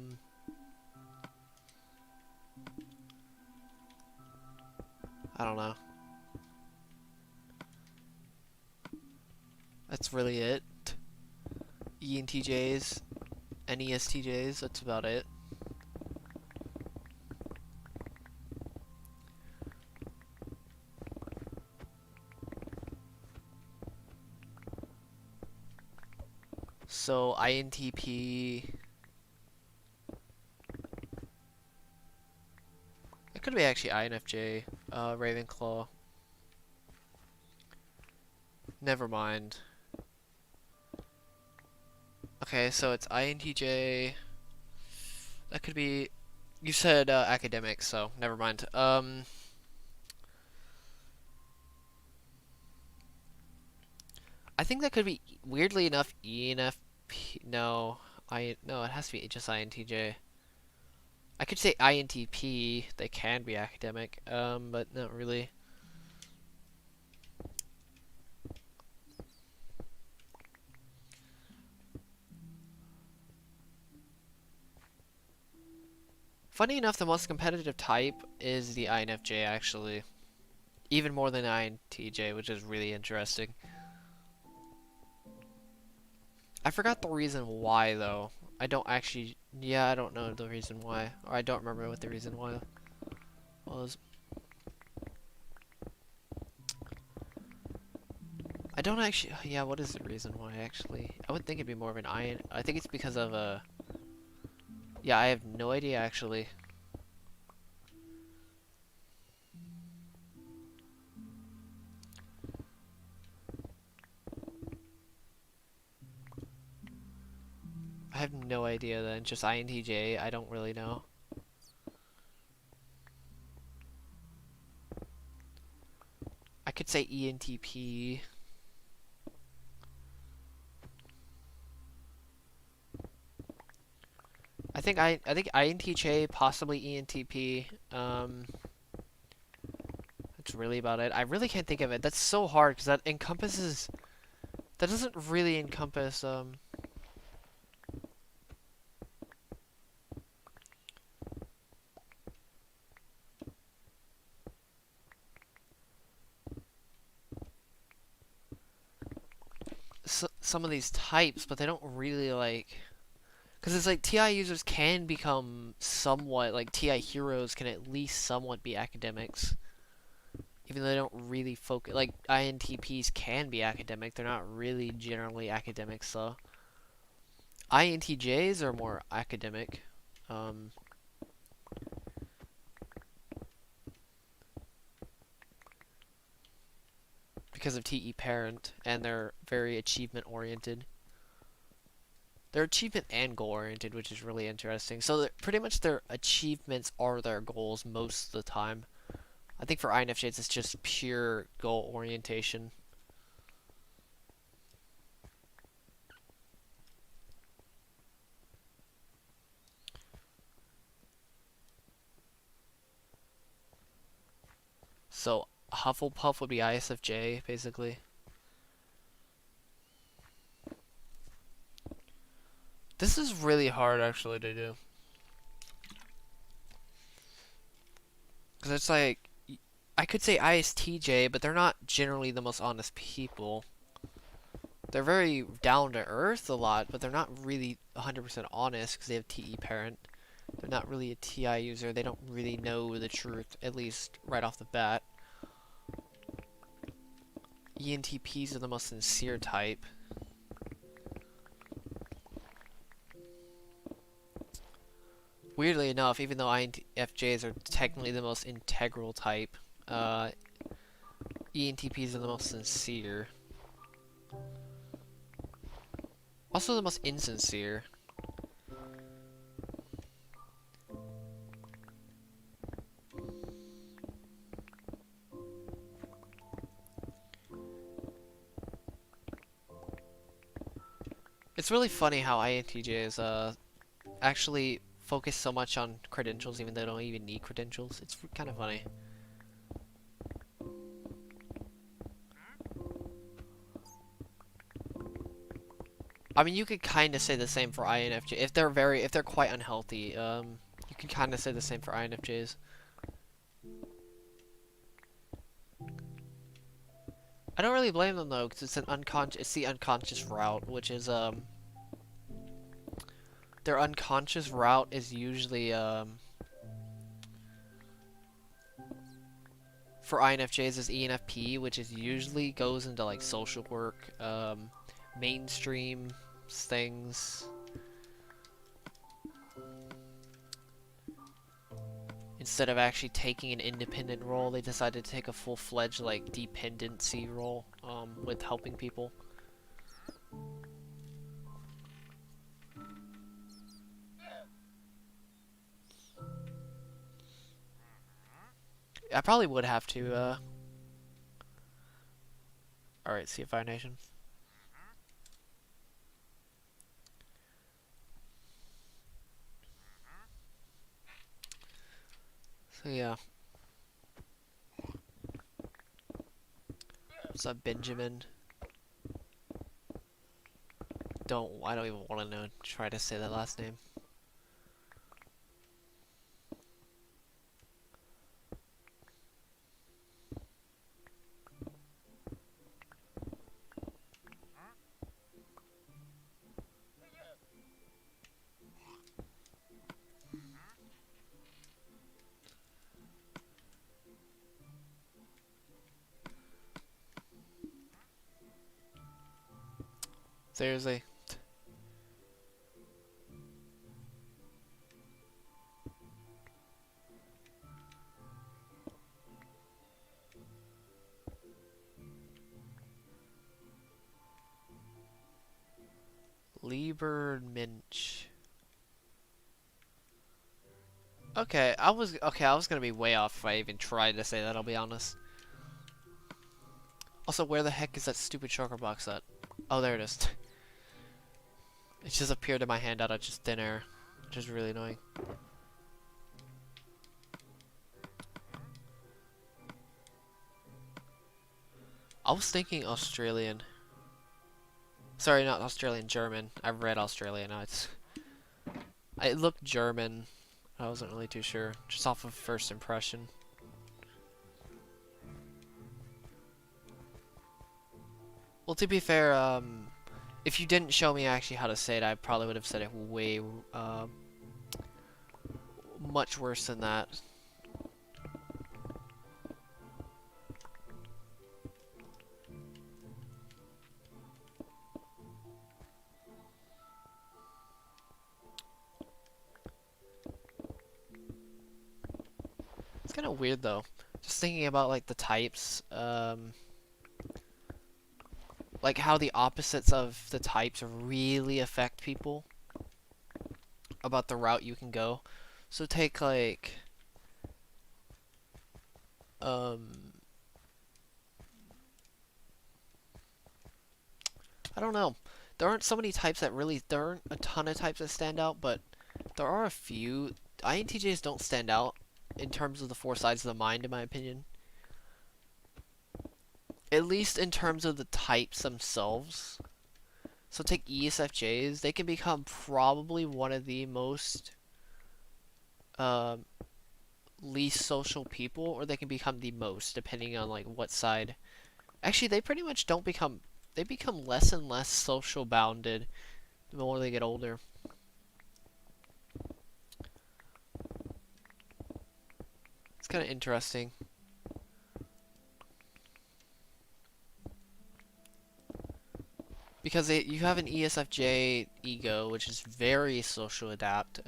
don't know. That's really it. ENTJs and ESTJs, that's about it. So INTP, it could be actually INFJ, Ravenclaw. Never mind. Okay, so it's INTJ. That could be. You said academic, so never mind. I think that could be weirdly enough ENFP. No, no, it has to be just INTJ. I could say INTP. They can be academic, but not really. Funny enough, the most competitive type is the INFJ actually, even more than INTJ, which is really interesting. I forgot the reason why though. I don't actually. Yeah, I don't know the reason why, or I don't remember what the reason why was. I don't actually. Yeah, what is the reason why actually? I would think it'd be more of an I. I think it's because of a. Yeah, I have no idea actually. I have no idea then. Just INTJ. I don't really know. I could say ENTP. I think INTJ, possibly ENTP. That's really about it. I really can't think of it. That's so hard because that encompasses. That doesn't really encompass some of these types, but they don't really like. Because it's like TI users can become somewhat like TI heroes can at least somewhat be academics, even though they don't really focus. Like INTPs can be academic, they're not really generally academics though. INTJs are more academic. Um, because of TE parent and they're very achievement oriented. They're achievement and goal oriented, which is really interesting. So pretty much their achievements are their goals most of the time. I think for INFJs it's just pure goal orientation. So Hufflepuff would be ISFJ, basically. This is really hard, actually, to do. Because it's like, I could say ISTJ, but they're not generally the most honest people. They're very down to earth a lot, but they're not really 100% honest because they have TE parent. They're not really a TI user. They don't really know the truth, at least right off the bat. ENTPs are the most sincere type. Weirdly enough, even though INFJs are technically the most integral type, ENTPs are the most sincere. Also the most insincere. It's really funny how INTJs actually focus so much on credentials even though they don't even need credentials. It's kind of funny. I mean, you could kind of say the same for INFJ if they're quite unhealthy. You can kind of say the same for INFJs. I don't really blame them though, because it's the unconscious route, which is their unconscious route is usually for INFJs is ENFP, which is usually goes into like social work, mainstream things. Instead of actually taking an independent role, they decided to take a full-fledged like dependency role with helping people. I probably would have to. Alright, CFI Nation. So yeah. What's up, Benjamin? I don't even want to know. Try to say that last name. Seriously. Lieber Minch. Okay, I was gonna be way off if I even tried to say that, I'll be honest. Also, where the heck is that stupid shulker box at? Oh, there it is. It just appeared in my hand out of just thin air, which is really annoying. I was thinking Australian. Sorry, not Australian, German. I've read Australian. It looked German. I wasn't really too sure, just off of first impression. Well, to be fair, if you didn't show me actually how to say it, I probably would have said it way, much worse than that. It's kind of weird though. Just thinking about like the types, like how the opposites of the types really affect people about the route you can go. So take like, I don't know. There aren't so many types that really, there aren't a ton of types that stand out, but there are a few. INTJs don't stand out in terms of the four sides of the mind, in my opinion. At least in terms of the types themselves. So take ESFJs, they can become probably one of the most least social people, or they can become the most, depending on like what side. Actually, they pretty much don't become, they become less and less social bounded the more they get older. It's kind of interesting. Because you have an ESFJ ego, which is very social adapt,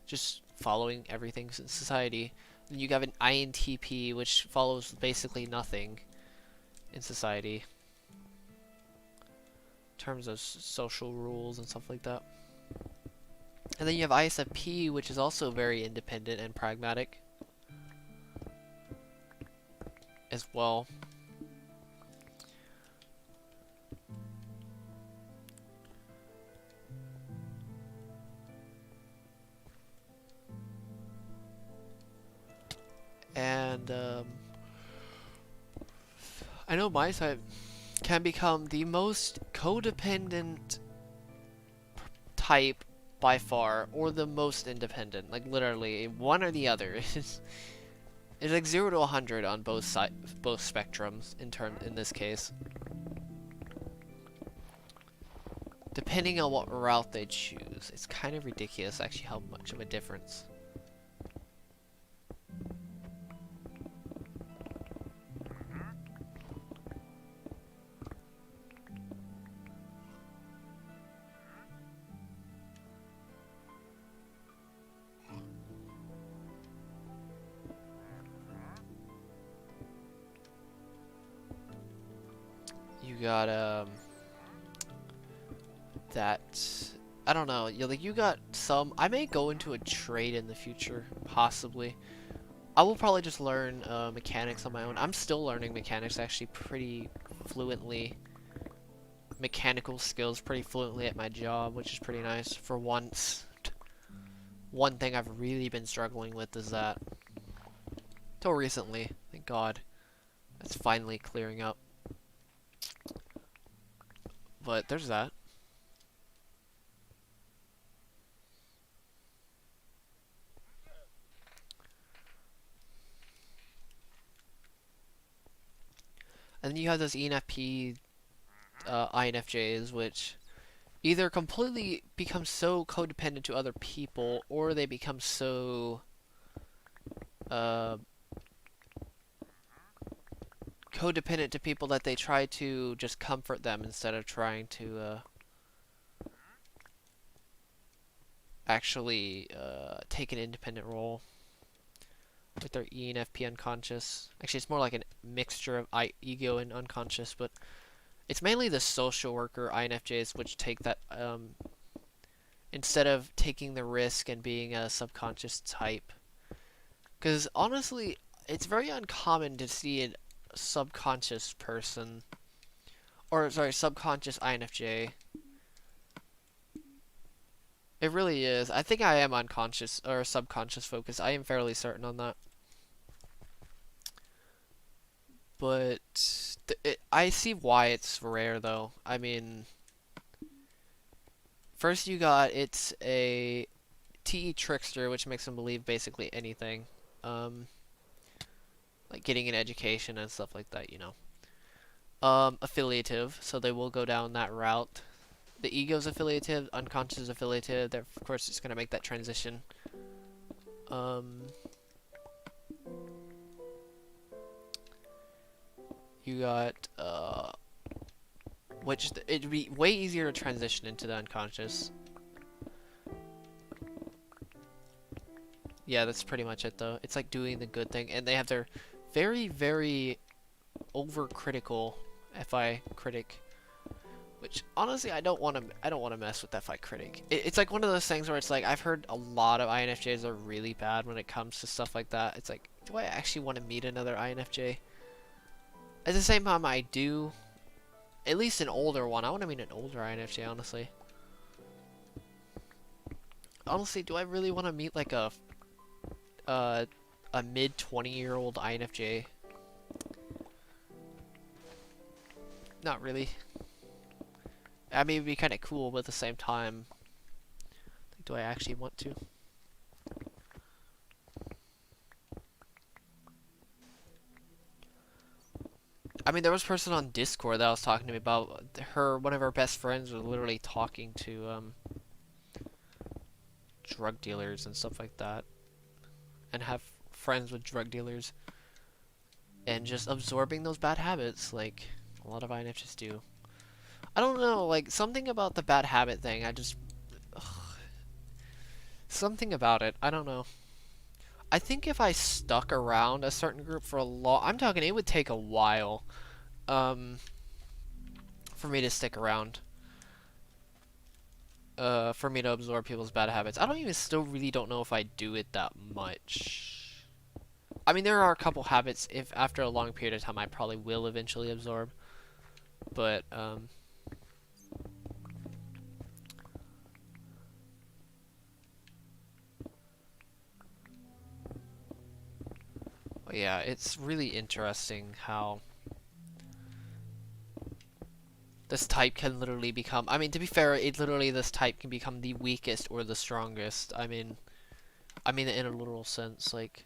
just following everything in society. And you have an INTP, which follows basically nothing in society in terms of social rules and stuff like that. And then you have ISFP, which is also very independent and pragmatic as well. And I know my type can become the most codependent type by far, or the most independent. Like literally, one or the other. It's like 0 to 100 on both spectrums in this case, depending on what route they choose. It's kind of ridiculous actually how much of a difference. You got that, I don't know, you got some. I may go into a trade in the future, possibly. I will probably just learn mechanics on my own. I'm still learning mechanics actually pretty fluently. Mechanical skills pretty fluently at my job, which is pretty nice for once. One thing I've really been struggling with is that. Till recently, thank God. That's finally clearing up. But there's that. And then you have those ENFP, INFJs, which either completely become so codependent to other people, or they become so codependent to people that they try to just comfort them instead of trying to actually take an independent role with their ENFP unconscious. Actually, it's more like a mixture of ego and unconscious, but it's mainly the social worker INFJs which take that instead of taking the risk and being a subconscious type. Because honestly, it's very uncommon to see a subconscious person, or sorry, subconscious INFJ. It really is. I think I am unconscious or subconscious focused. I am fairly certain on that. But I see why it's rare though. I mean, first you got it's a TE trickster, which makes them believe basically anything. Like getting an education and stuff like that, you know. Affiliative, so they will go down that route. The ego's affiliative, unconscious is affiliative. They're, of course, it's going to make that transition. You got, which it'd be way easier to transition into the unconscious. Yeah, that's pretty much it, though. It's like doing the good thing, and they have their very, very overcritical FI critic. Which honestly, I don't want to mess with FI critic. It's like one of those things where it's like I've heard a lot of INFJs are really bad when it comes to stuff like that. It's like, do I actually want to meet another INFJ? At the same time, I do. At least an older one. I want to meet an older INFJ, honestly. Honestly, do I really want to meet like a mid 20-year-old INFJ? Not really. I mean, it'd be kind of cool, but at the same time, do I actually want to? I mean, there was a person on Discord that was talking to me about one of her best friends was literally talking to, drug dealers and stuff like that. And have friends with drug dealers. And just absorbing those bad habits, like a lot of INFJs do. I don't know, like, something about the bad habit thing, something about it, I don't know. I think if I stuck around a certain group for a long... I'm talking, it would take a while, for me to stick around. For me to absorb people's bad habits. I don't know if I do it that much. I mean, there are a couple habits, if after a long period of time, I probably will eventually absorb. But, yeah, it's really interesting how this type can literally become... I mean, to be fair, this type can become the weakest or the strongest. I mean in a literal sense, like...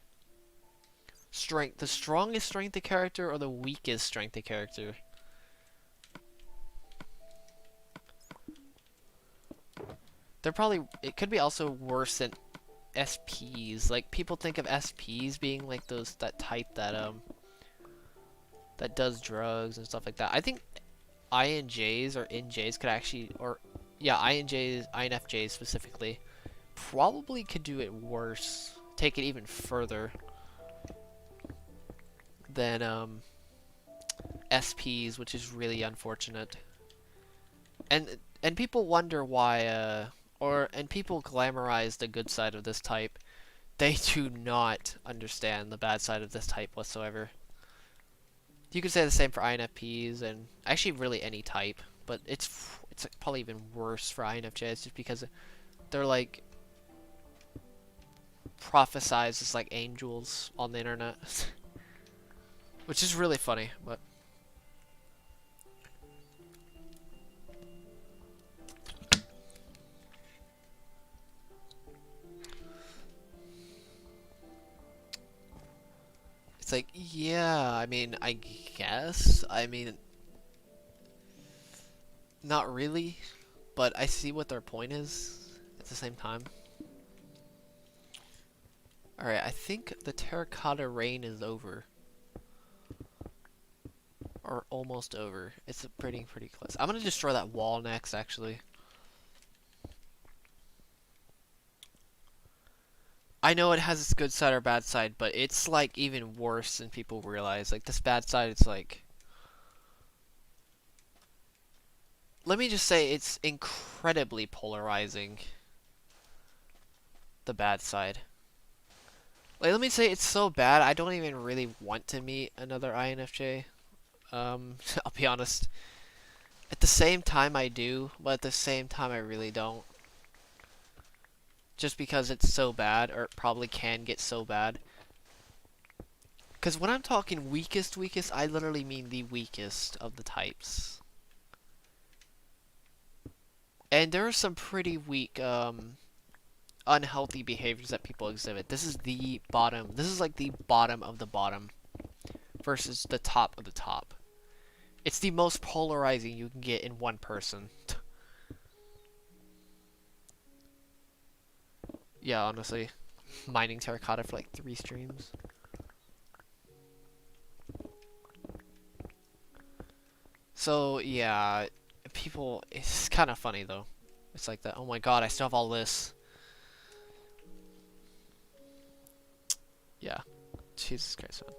Strength, the strongest strength of character or the weakest strength of character? It could be also worse than SPs. Like, people think of SPs being like that type that does drugs and stuff like that. I think INJs or NJs could actually, INJs, INFJs specifically, probably could do it worse, take it even further than SPs, which is really unfortunate. And people wonder why, and people glamorize the good side of this type. They do not understand the bad side of this type whatsoever. You could say the same for INFPs and actually really any type, but it's probably even worse for INFJs just because they're like prophesized as like angels on the internet, which is really funny. But it's like, yeah, I mean, I guess, I mean, not really, but I see what their point is at the same time. Alright, I think the terracotta reign is over. Or almost over. It's pretty close. I'm gonna destroy that wall next, actually. I know it has its good side or bad side, but it's like even worse than people realize. Like this bad side, it's like... Let me just say, it's incredibly polarizing. The bad side. Like, let me say, it's so bad, I don't even really want to meet another INFJ. I'll be honest. At the same time, I do, but at the same time, I really don't. Just because it's so bad, or it probably can get so bad. Because when I'm talking weakest, I literally mean the weakest of the types. And there are some pretty weak, unhealthy behaviors that people exhibit. This is the bottom. This is like the bottom of the bottom versus the top of the top. It's the most polarizing you can get in one person. Yeah, honestly. Mining terracotta for like 3 streams. So, yeah. People, it's kind of funny though. It's like that. Oh my god, I still have all this. Yeah. Jesus Christ, man.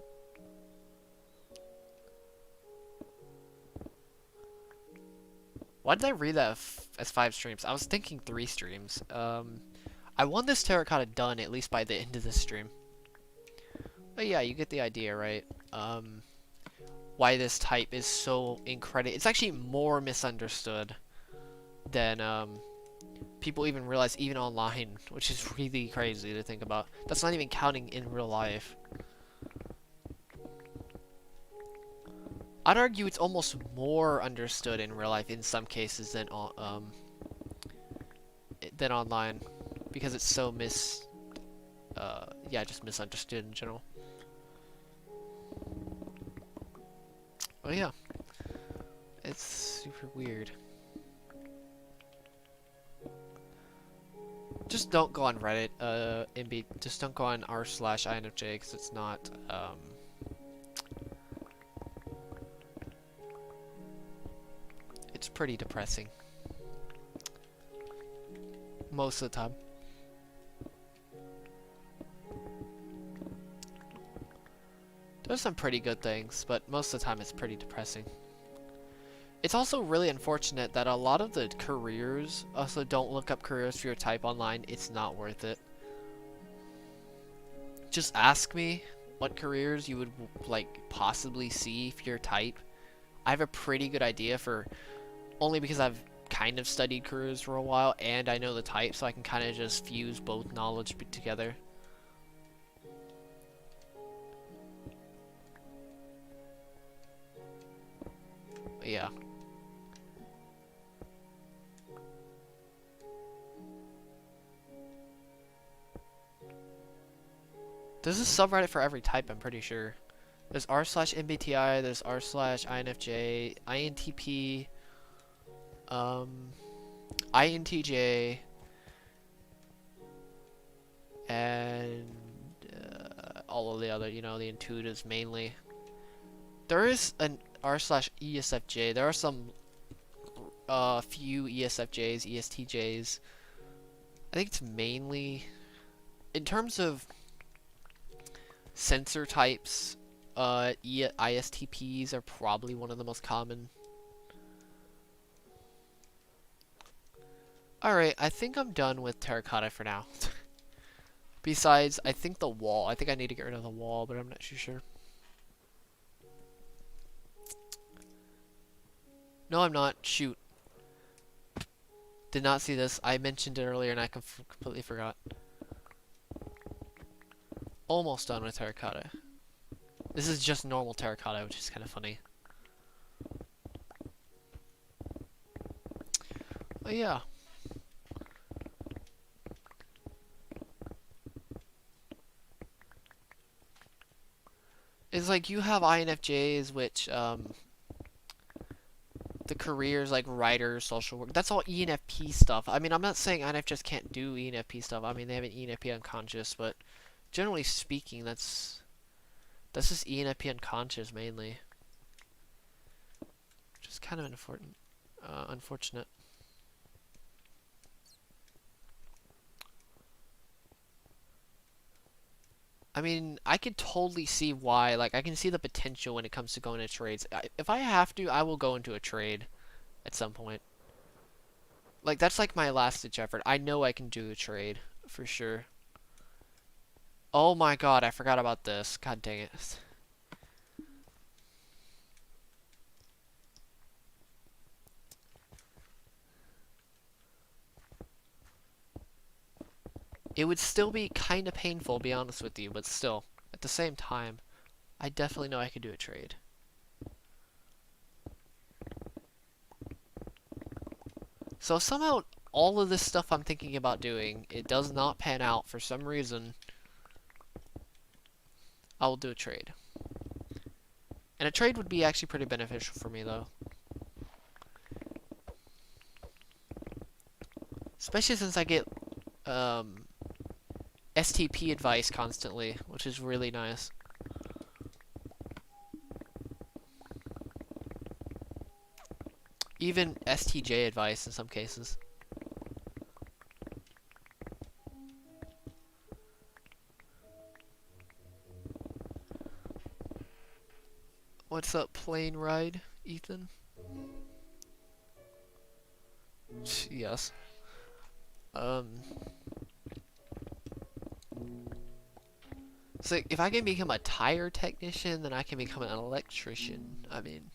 Why did I read that as 5 streams? I was thinking 3 streams. I want this terracotta done at least by the end of this stream. But yeah, you get the idea, right? Why this type is so incredible. It's actually more misunderstood than people even realize, even online, which is really crazy to think about. That's not even counting in real life. I'd argue it's almost more understood in real life in some cases than online, because it's so just misunderstood in general. Oh yeah, it's super weird. Just don't go on Reddit, just don't go on r/INFJ, because it's not, it's pretty depressing. Most of the time. There's some pretty good things, but most of the time it's pretty depressing. It's also really unfortunate that a lot of the careers, also don't look up careers for your type online, it's not worth it. Just ask me what careers you would like possibly see for your type. I have a pretty good idea for, only because I've kind of studied careers for a while and I know the type, so I can kind of just fuse both knowledge together. Yeah. There's a subreddit for every type, I'm pretty sure. There's r/MBTI, there's r/INFJ, INTP, INTJ, and all of the other, you know, the intuitives mainly. There is an r/ESFJ. There are some few ESFJs, ESTJs. I think it's mainly, in terms of sensor types, ISTPs are probably one of the most common. Alright, I think I'm done with terracotta for now. Besides, I think the wall. I think I need to get rid of the wall, but I'm not too sure. No, I'm not. Shoot. Did not see this. I mentioned it earlier and I completely forgot. almost done with terracotta. This is just normal terracotta, which is kind of funny. But yeah. It's like you have INFJs, which, the careers like writer, social work, that's all ENFP stuff. I mean, I'm not saying INFJs can't do ENFP stuff. I mean, they have an ENFP unconscious, but generally speaking, that's just ENFP unconscious mainly. Which is kind of unfortunate. I mean, I could totally see why. Like, I can see the potential when it comes to going into trades. If I have to, I will go into a trade at some point. Like, that's like my last-ditch effort. I know I can do a trade, for sure. Oh my god, I forgot about this. God dang it. It would still be kind of painful, to be honest with you, but still, at the same time, I definitely know I could do a trade. So somehow, all of this stuff I'm thinking about doing, it does not pan out for some reason. I will do a trade. And a trade would be actually pretty beneficial for me, though. Especially since I get, STP advice constantly, which is really nice. Even STJ advice in some cases. What's up, plane ride, Ethan? Yes. So if I can become a tire technician, then I can become an electrician. I mean,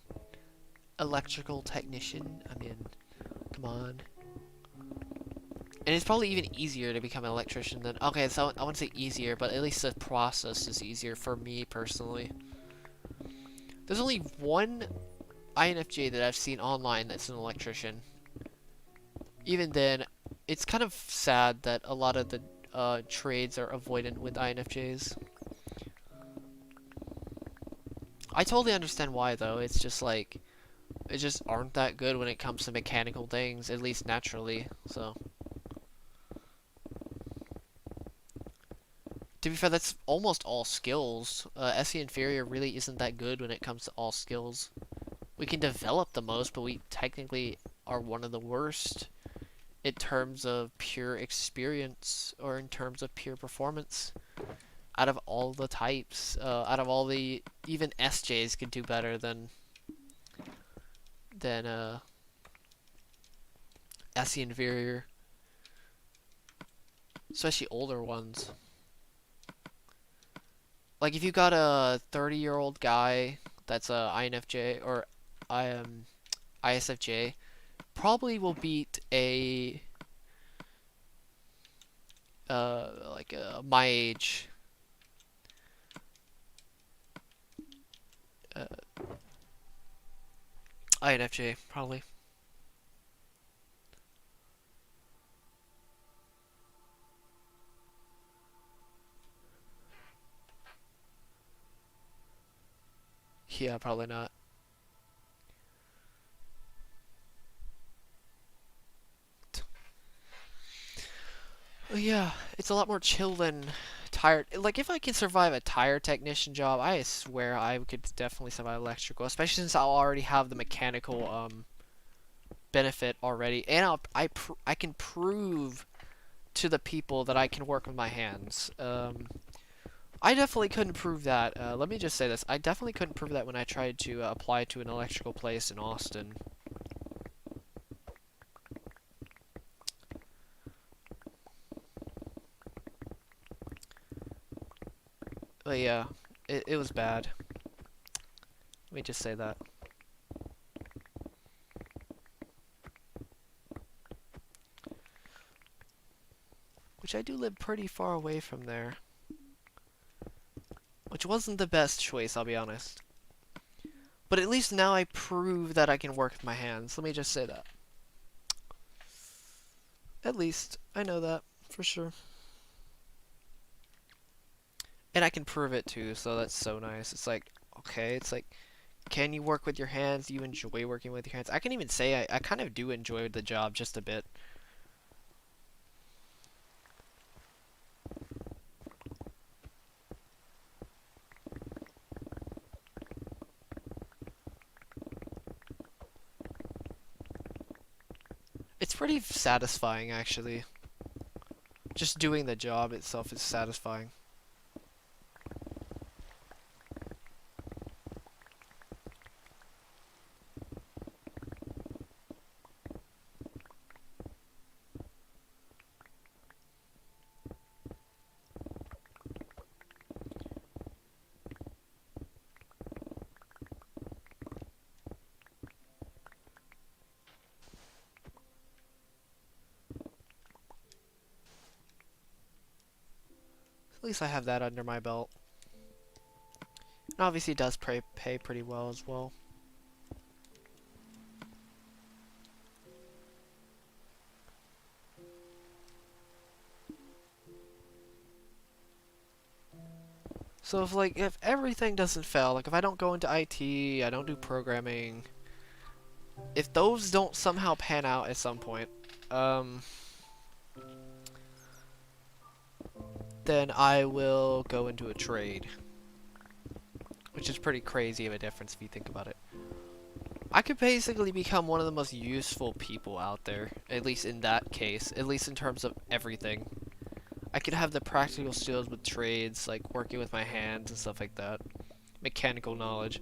electrical technician. I mean, come on. And it's probably even easier to become an electrician than... Okay, so I wouldn't say easier, but at least the process is easier for me personally. There's only one INFJ that I've seen online that's an electrician. Even then, it's kind of sad that a lot of the trades are avoidant with INFJs. I totally understand why, though. It's just like, it just aren't that good when it comes to mechanical things, at least naturally, so. To be fair, that's almost all skills. SE Inferior really isn't that good when it comes to all skills. We can develop the most, but we technically are one of the worst in terms of pure experience or in terms of pure performance. Out of all the types, out of all the, even SJs could do better than SE Inferior. Especially older ones. Like if you got a 30-year-old guy that's a INFJ or ISFJ, probably will beat a like my age INFJ probably. Yeah, probably not. Well, yeah, it's a lot more chill than tire. Like, if I can survive a tire technician job, I swear I could definitely survive electrical, especially since I'll already have the mechanical benefit already, and I can prove to the people that I can work with my hands. I definitely couldn't prove that. Let me just say this: I definitely couldn't prove that when I tried to apply to an electrical place in Austin. But yeah, it was bad. Let me just say that. Which I do live pretty far away from there. wasn't the best choice, I'll be honest. But at least now I prove that I can work with my hands. Let me just say that. At least I know that for sure. And I can prove it too, so that's so nice. It's like, okay, it's like, can you work with your hands? Do you enjoy working with your hands? I can even say I kind of do enjoy the job just a bit. It's pretty satisfying, actually. Just doing the job itself is satisfying. At least I have that under my belt. And obviously it does pay pretty well as well. So if everything doesn't fail, like if I don't go into IT, I don't do programming, if those don't somehow pan out at some point, then I will go into a trade. Which is pretty crazy of a difference if you think about it. I could basically become one of the most useful people out there, at least in that case, at least in terms of everything. I could have the practical skills with trades, like working with my hands and stuff like that, mechanical knowledge,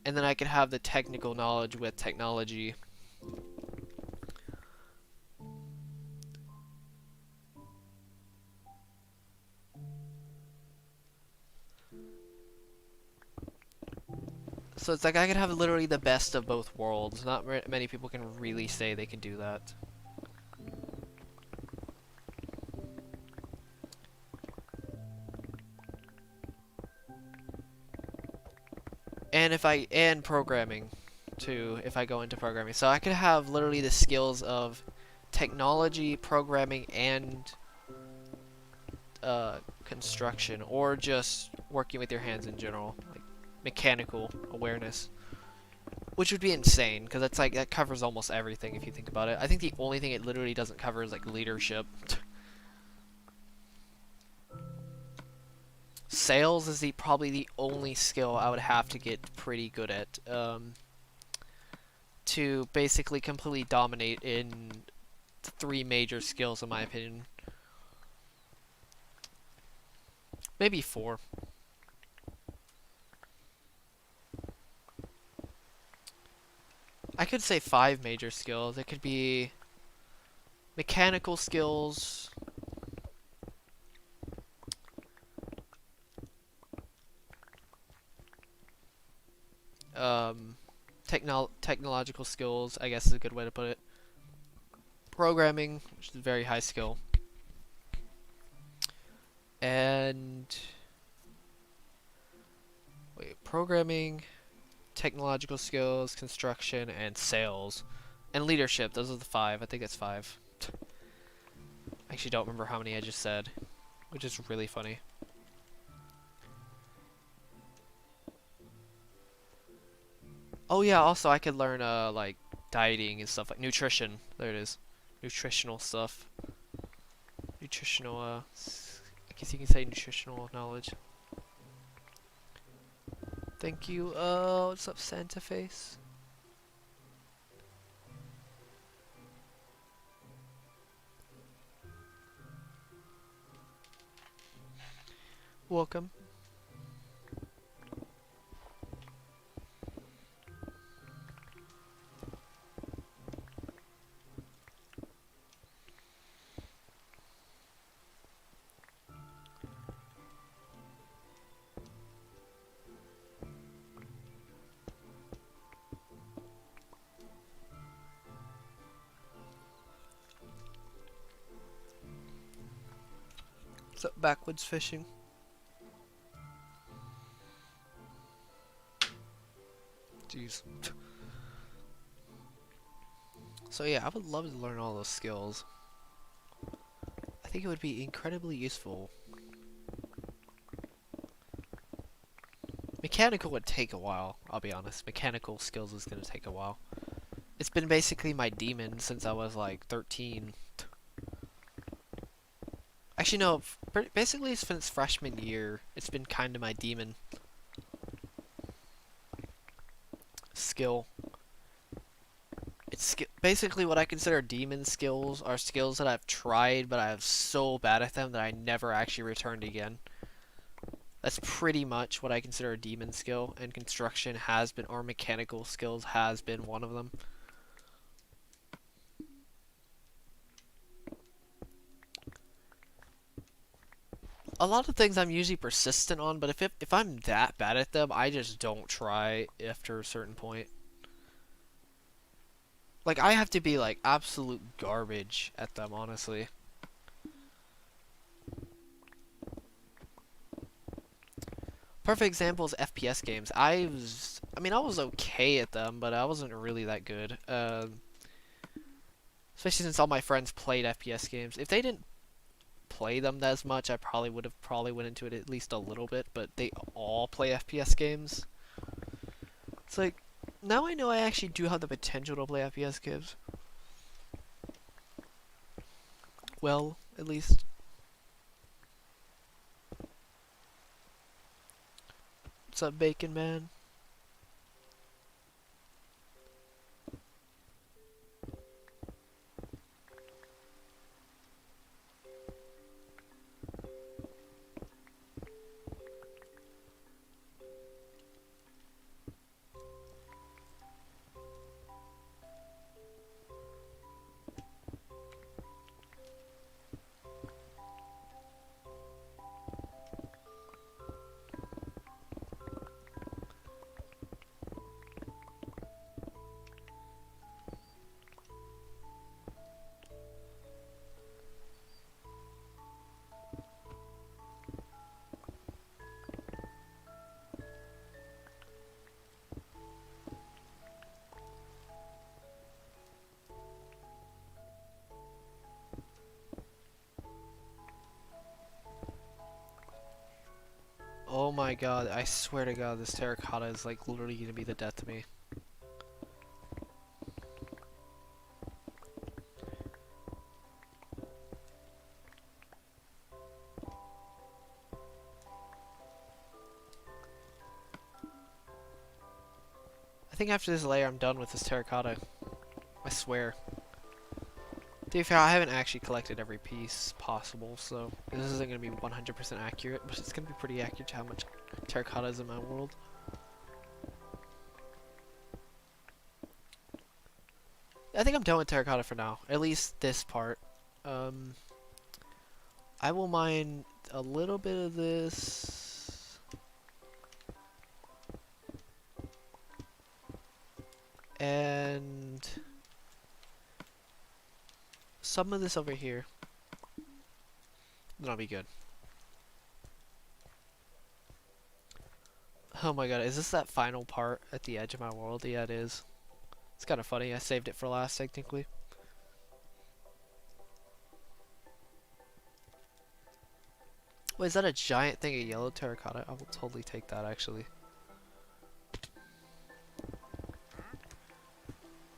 and then I could have the technical knowledge with technology. So it's like I could have literally the best of both worlds. Not many people can really say they can do that. And programming too, if I go into programming. So I could have literally the skills of technology, programming, and construction, or just working with your hands in general, like mechanical awareness, which would be insane because that's like that covers almost everything if you think about it. I think the only thing it literally doesn't cover is like leadership. Sales is probably the only skill I would have to get pretty good at to basically completely dominate in 3 major skills in my opinion. Maybe 4. I could say 5 major skills. It could be mechanical skills, technological skills, I guess is a good way to put it. Programming, which is a very high skill. And programming, technological skills, construction, and sales. And leadership, those are the 5. I think that's 5. I actually don't remember how many I just said, which is really funny. Oh yeah, also I could learn like dieting and stuff, like nutrition. There it is. Nutritional stuff. Nutritional I guess you can say nutritional knowledge. Thank you. What's up, Santa Face? Welcome. What's up, backwoods fishing? jeez. So yeah, I would love to learn all those skills. I think it would be incredibly useful. Mechanical would take a while, I'll be honest. Mechanical skills is gonna take a while. It's been basically my demon since I was like 13. Actually, no, basically since freshman year, it's been kind of my demon skill. It's basically what I consider demon skills are skills that I've tried, but I'm so bad at them that I never actually returned again. That's pretty much what I consider a demon skill, and construction has been, or mechanical skills has been one of them. A lot of things I'm usually persistent on, but if I'm that bad at them, I just don't try after a certain point. Like, I have to be like absolute garbage at them, honestly. Perfect example is FPS games. I mean, I was okay at them, but I wasn't really that good. Especially since all my friends played FPS games. If they didn't play them as much, I probably would have went into it at least a little bit. But they all play FPS games. It's like, now I know I actually do have the potential to play FPS games. Well, at least. What's up, Bacon Man? Oh my god, I swear to god, this terracotta is like literally gonna be the death to me. I think after this layer I'm done with this terracotta. I swear. To be fair, I haven't actually collected every piece possible, so this isn't going to be 100% accurate, but it's going to be pretty accurate to how much terracotta is in my world. I think I'm done with terracotta for now, at least this part. I will mine a little bit of this. And some of this over here. Then I'll be good. Oh my god, is this that final part at the edge of my world? Yeah, it is. It's kind of funny. I saved it for last, technically. Wait, is that a giant thing of yellow terracotta? I will totally take that, actually.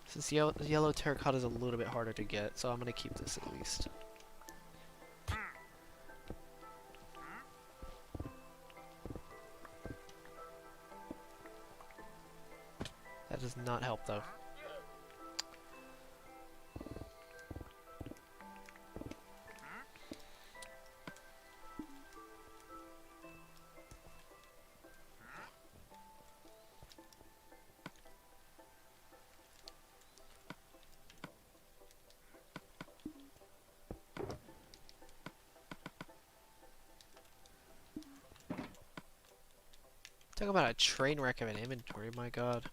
Since yellow terracotta is a little bit harder to get, so I'm going to keep this at least. That does not help, though. Talk about a train wreck of an inventory, my god.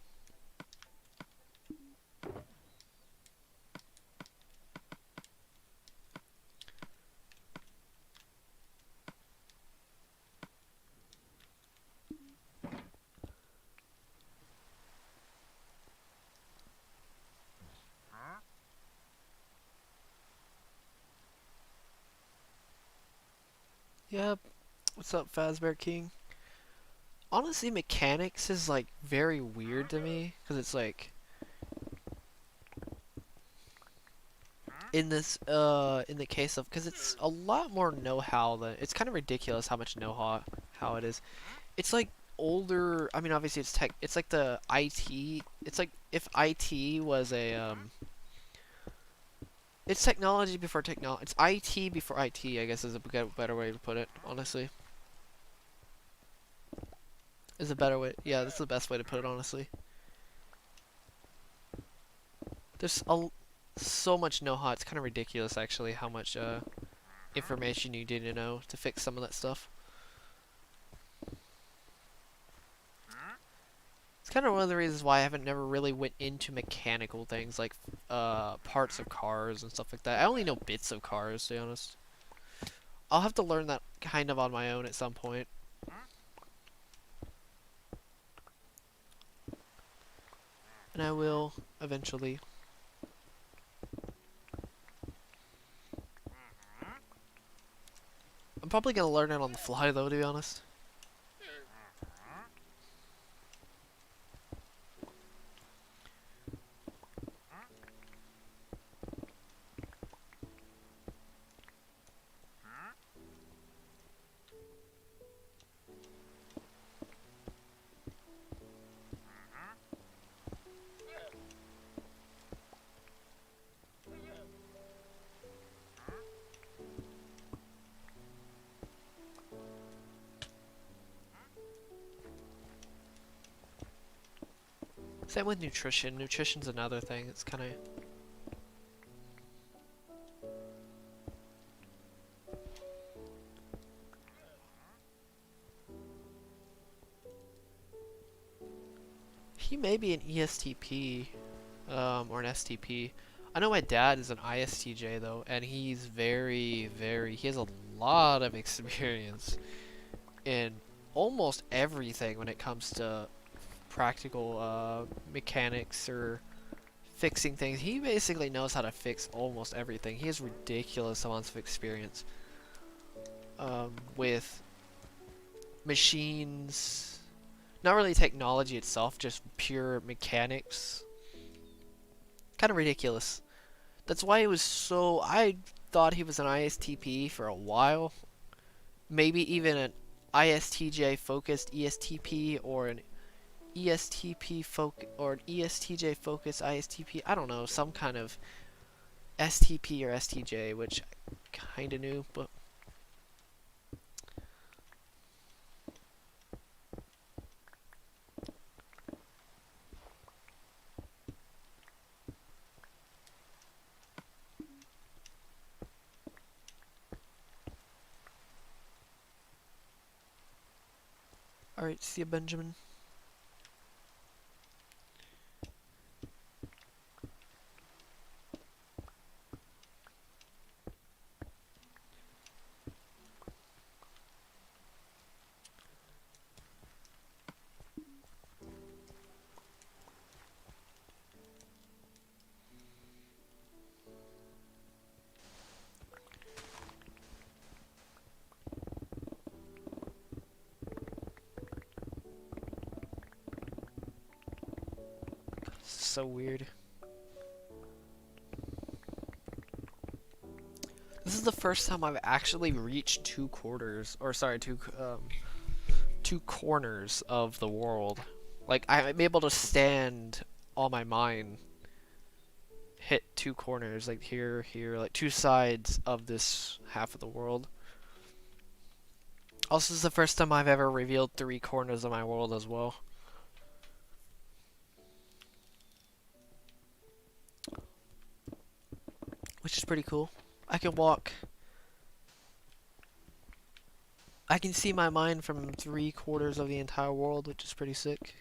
Yep. What's up, Fazbear King? Honestly, mechanics is like very weird to me because it's like in the case of because it's a lot more know-how than it's kind of ridiculous how much know-how it is. It's like older. I mean, obviously it's tech. It's like the IT. It's like if IT was a It's technology before technology. It's IT before IT. I guess is a better way to put it. Honestly, is a better way. Yeah, that's the best way to put it. Honestly, there's so much know-how. It's kind of ridiculous, actually, how much information you need to know to fix some of that stuff. It's kind of one of the reasons why I haven't never really went into mechanical things like parts of cars and stuff like that. I only know bits of cars, to be honest. I'll have to learn that kind of on my own at some point. And I will eventually. I'm probably gonna learn it on the fly though, to be honest. Same with nutrition. Nutrition's another thing. It's kind of. He may be an ESTP, or an STP. I know my dad is an ISTJ though, and he's he has a lot of experience in almost everything when it comes to practical mechanics or fixing things. He basically knows how to fix almost everything. He has ridiculous amounts of experience with machines, not really technology itself, just pure mechanics. Kind of ridiculous. That's why it was so. I thought he was an ISTP for a while. Maybe even an ISTJ focused ESTP or an or an ESTJ focused ISTP. I don't know, some kind of STP or STJ, which I kind of knew, but alright, see ya, Benjamin. So weird. This is the first time I've actually reached two quarters, or sorry, two corners of the world. Like, I'm able to stand on my mine, hit two corners, like here, like two sides of this half of the world. Also, this is the first time I've ever revealed three corners of my world as well. Which is pretty cool. I can walk. I can see my mind from 3/4 of the entire world, which is pretty sick.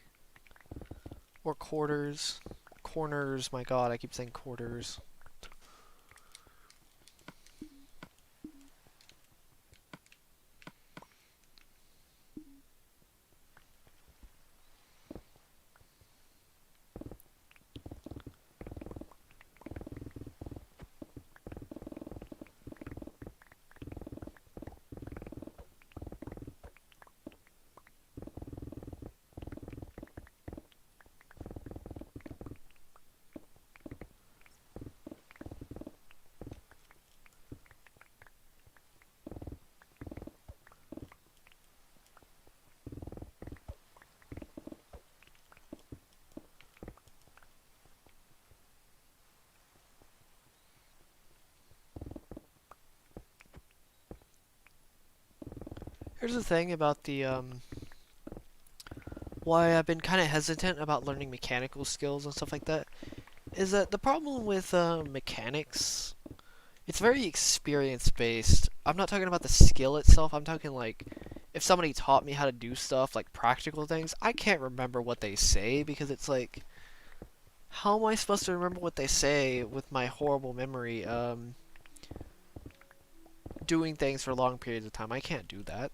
Or quarters. Corners, my god, I keep saying quarters. Here's the thing about the why I've been kind of hesitant about learning mechanical skills and stuff like that is that the problem with mechanics, it's very experience based. I'm not talking about the skill itself. I'm talking like if somebody taught me how to do stuff like practical things, I can't remember what they say because it's like how am I supposed to remember what they say with my horrible memory doing things for long periods of time? I can't do that.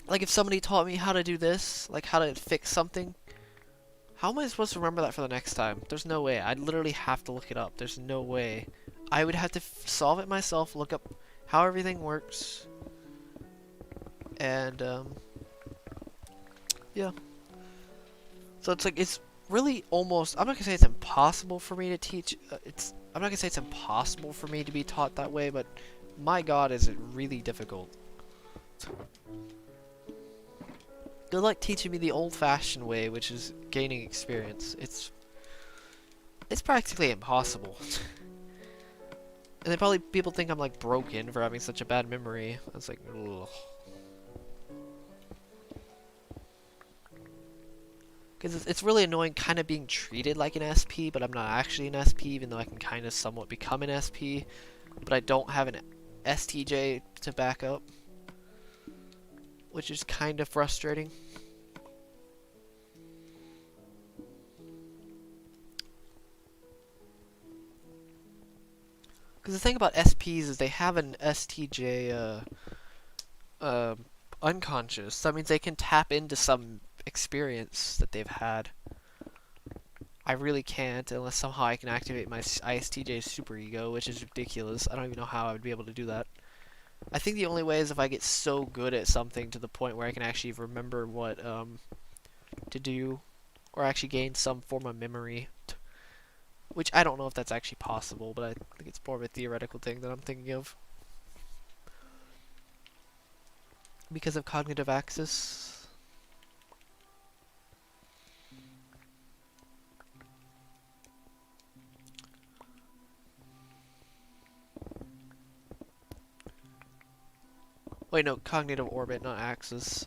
Like if somebody taught me how to do this, like how to fix something, how am I supposed to remember that for the next time? There's no way. I'd literally have to look it up. There's no way. I would have to solve it myself, look up how everything works, and yeah. So it's like it's really almost. I'm not gonna say it's impossible for me to teach. I'm not gonna say it's impossible for me to be taught that way, but my God, is it really difficult. Good luck teaching me the old-fashioned way, which is gaining experience. It's practically impossible. And then probably people think I'm like broken for having such a bad memory. It's like, ugh. Because it's really annoying kind of being treated like an SP, but I'm not actually an SP, even though I can kind of somewhat become an SP. But I don't have an STJ to back up, which is kind of frustrating. Because the thing about SPs is they have an STJ unconscious. That means they can tap into some experience that they've had. I really can't unless somehow I can activate my ISTJ superego, which is ridiculous. I don't even know how I would be able to do that. I think the only way is if I get so good at something to the point where I can actually remember what to do, or actually gain some form of memory. Which I don't know if that's actually possible, but I think it's more of a theoretical thing that I'm thinking of. Because of cognitive axis. Wait, no, cognitive orbit, not axis.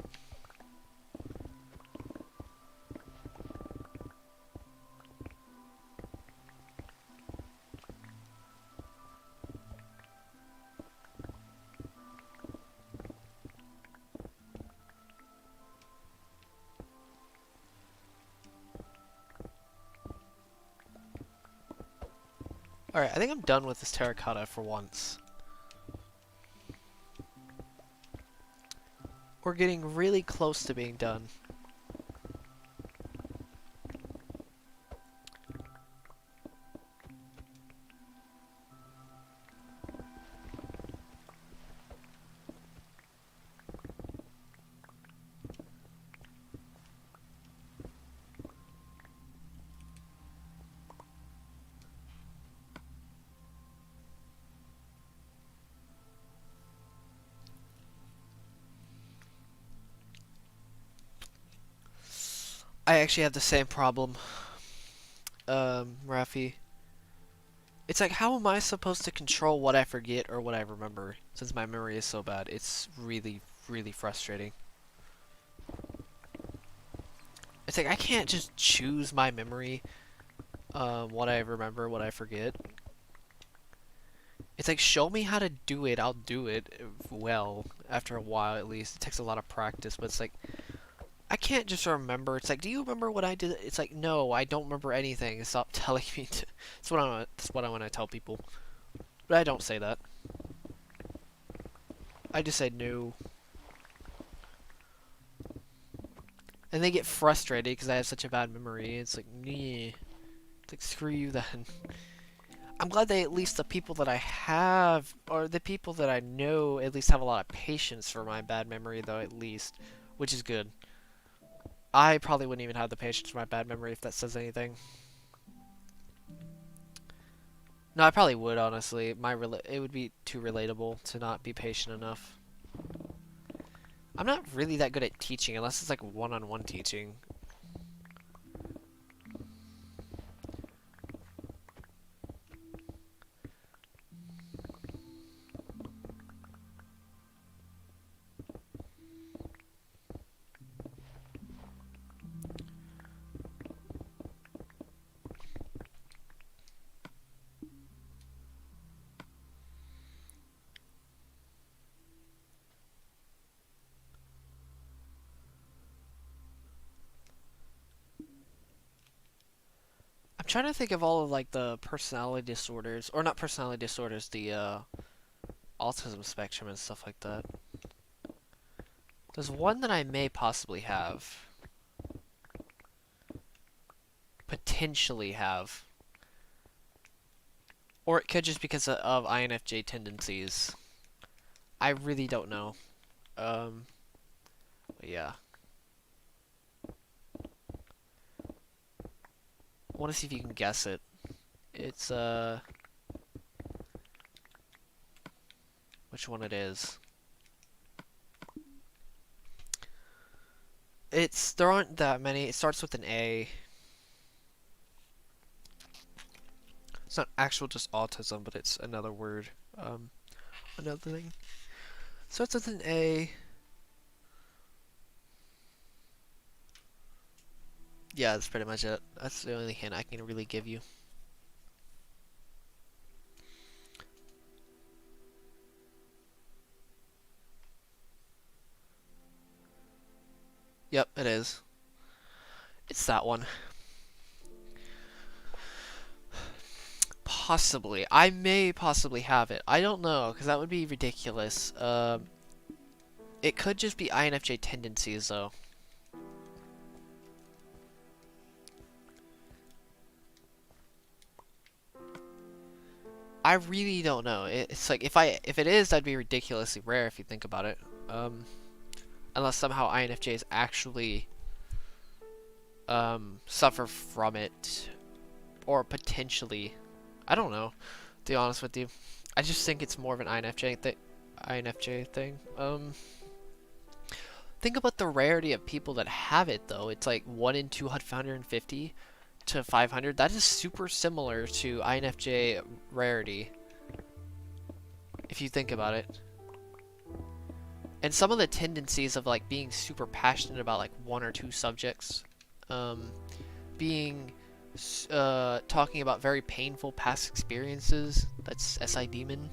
Alright, I think I'm done with this terracotta for once. We're getting really close to being done. I actually have the same problem, Rafi. It's like, how am I supposed to control what I forget or what I remember, since my memory is so bad? It's really, really frustrating. It's like, I can't just choose my memory, what I remember, what I forget. It's like, show me how to do it, I'll do it well, after a while at least. It takes a lot of practice, but it's like, I can't just remember. It's like, do you remember what I did? It's like, no, I don't remember anything. Stop telling me to. That's what I want to tell people. But I don't say that. I just say no. And they get frustrated because I have such a bad memory. It's like, nah. It's like, screw you then. I'm glad that at least the people that I have, or the people that I know, at least have a lot of patience for my bad memory, though, at least. Which is good. I probably wouldn't even have the patience for my bad memory if that says anything. No, I probably would, honestly. It would be too relatable to not be patient enough. I'm not really that good at teaching, unless it's like one-on-one teaching. trying to think of all of like the personality disorders, or not personality disorders, the autism spectrum and stuff like that. There's one that I may possibly have. Potentially have. Or it could just because of INFJ tendencies. I really don't know. But yeah. I want to see if you can guess it. It's, which one it is. There aren't that many. It starts with an A. It's not actual just autism, but it's another word. Another thing. Starts with an A. Yeah, that's pretty much it. That's the only hint I can really give you. Yep, it is. It's that one. Possibly. I may possibly have it. I don't know, because that would be ridiculous. It could just be INFJ tendencies, though. I really don't know. It's like, if it is, that'd be ridiculously rare if you think about it. Unless somehow INFJs actually suffer from it, or potentially. I don't know, to be honest with you. I just think it's more of an INFJ thing. Think about the rarity of people that have it, though. It's like 1 in 250 to 500. That is super similar to INFJ rarity, if you think about it. And some of the tendencies of like being super passionate about like 1 or 2 subjects, talking about very painful past experiences. That's SI Demon.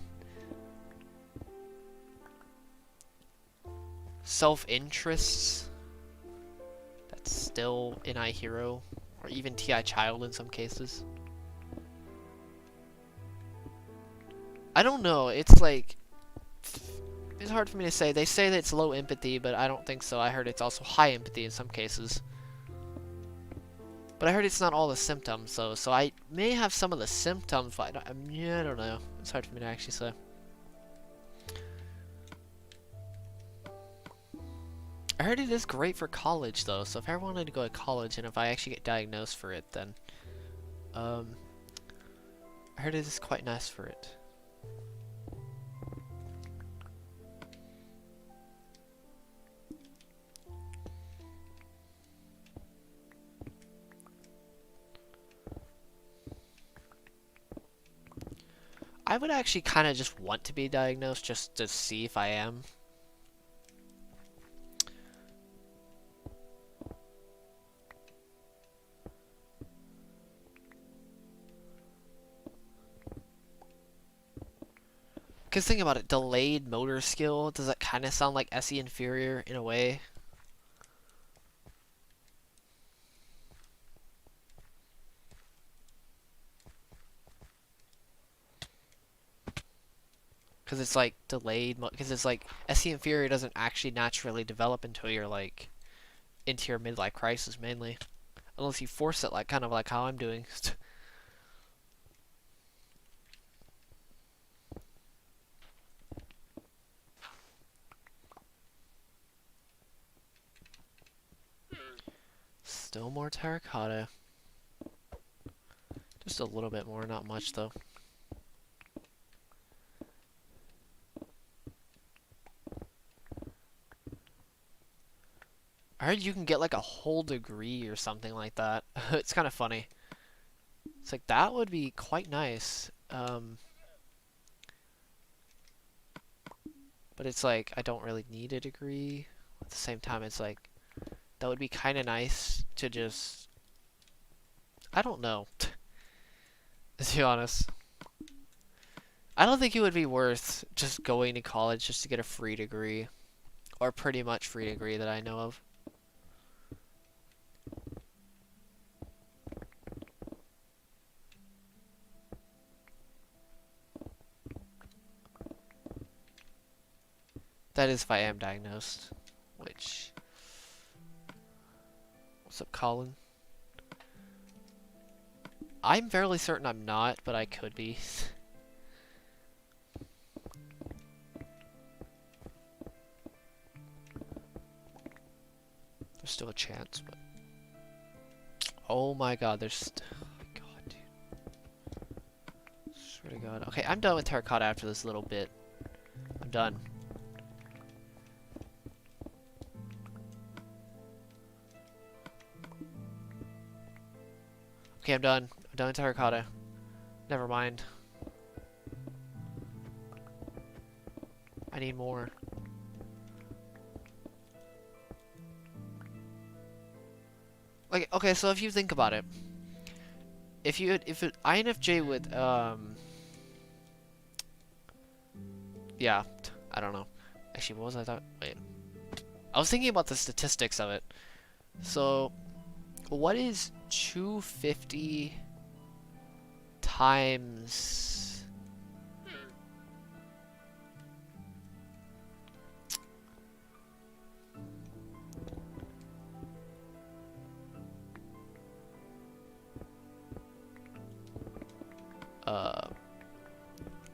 Self-interests. That's still NI Hero, or even TI Child in some cases. I don't know. It's like, it's hard for me to say. They say that it's low empathy, but I don't think so. I heard it's also high empathy in some cases. But I heard it's not all the symptoms, though, so I may have some of the symptoms, but I don't know. It's hard for me to actually say. I heard it is great for college, though, so if I wanted to go to college, and if I actually get diagnosed for it, then, I heard it is quite nice for it. I would actually kind of just want to be diagnosed just to see if I am. Because think about it, delayed motor skill, does that kind of sound like SE inferior in a way? Because it's like delayed, because it's like SE inferior doesn't actually naturally develop until you're like into your midlife crisis mainly, unless you force it, like kind of like how I'm doing. Still more terracotta. Just a little bit more, not much though. I heard you can get like a whole degree or something like that. It's kind of funny. It's like, that would be quite nice. But it's like, I don't really need a degree. At the same time, it's like, that would be kind of nice to just... I don't know. To be honest. I don't think it would be worth just going to college just to get a free degree. Or pretty much free degree that I know of. That is if I am diagnosed. Which... What's up, Colin? I'm fairly certain I'm not, but I could be. There's still a chance, but... Oh my god, there's... Oh my god, dude. Swear to god. Okay, I'm done with terracotta after this little bit. I'm done. Okay, I'm done. I'm done with terracotta. Never mind. I need more. Like, okay, so if you think about it, if INFJ with yeah, I don't know. Actually, what was I thought? Wait, I was thinking about the statistics of it. So, what is 250 times?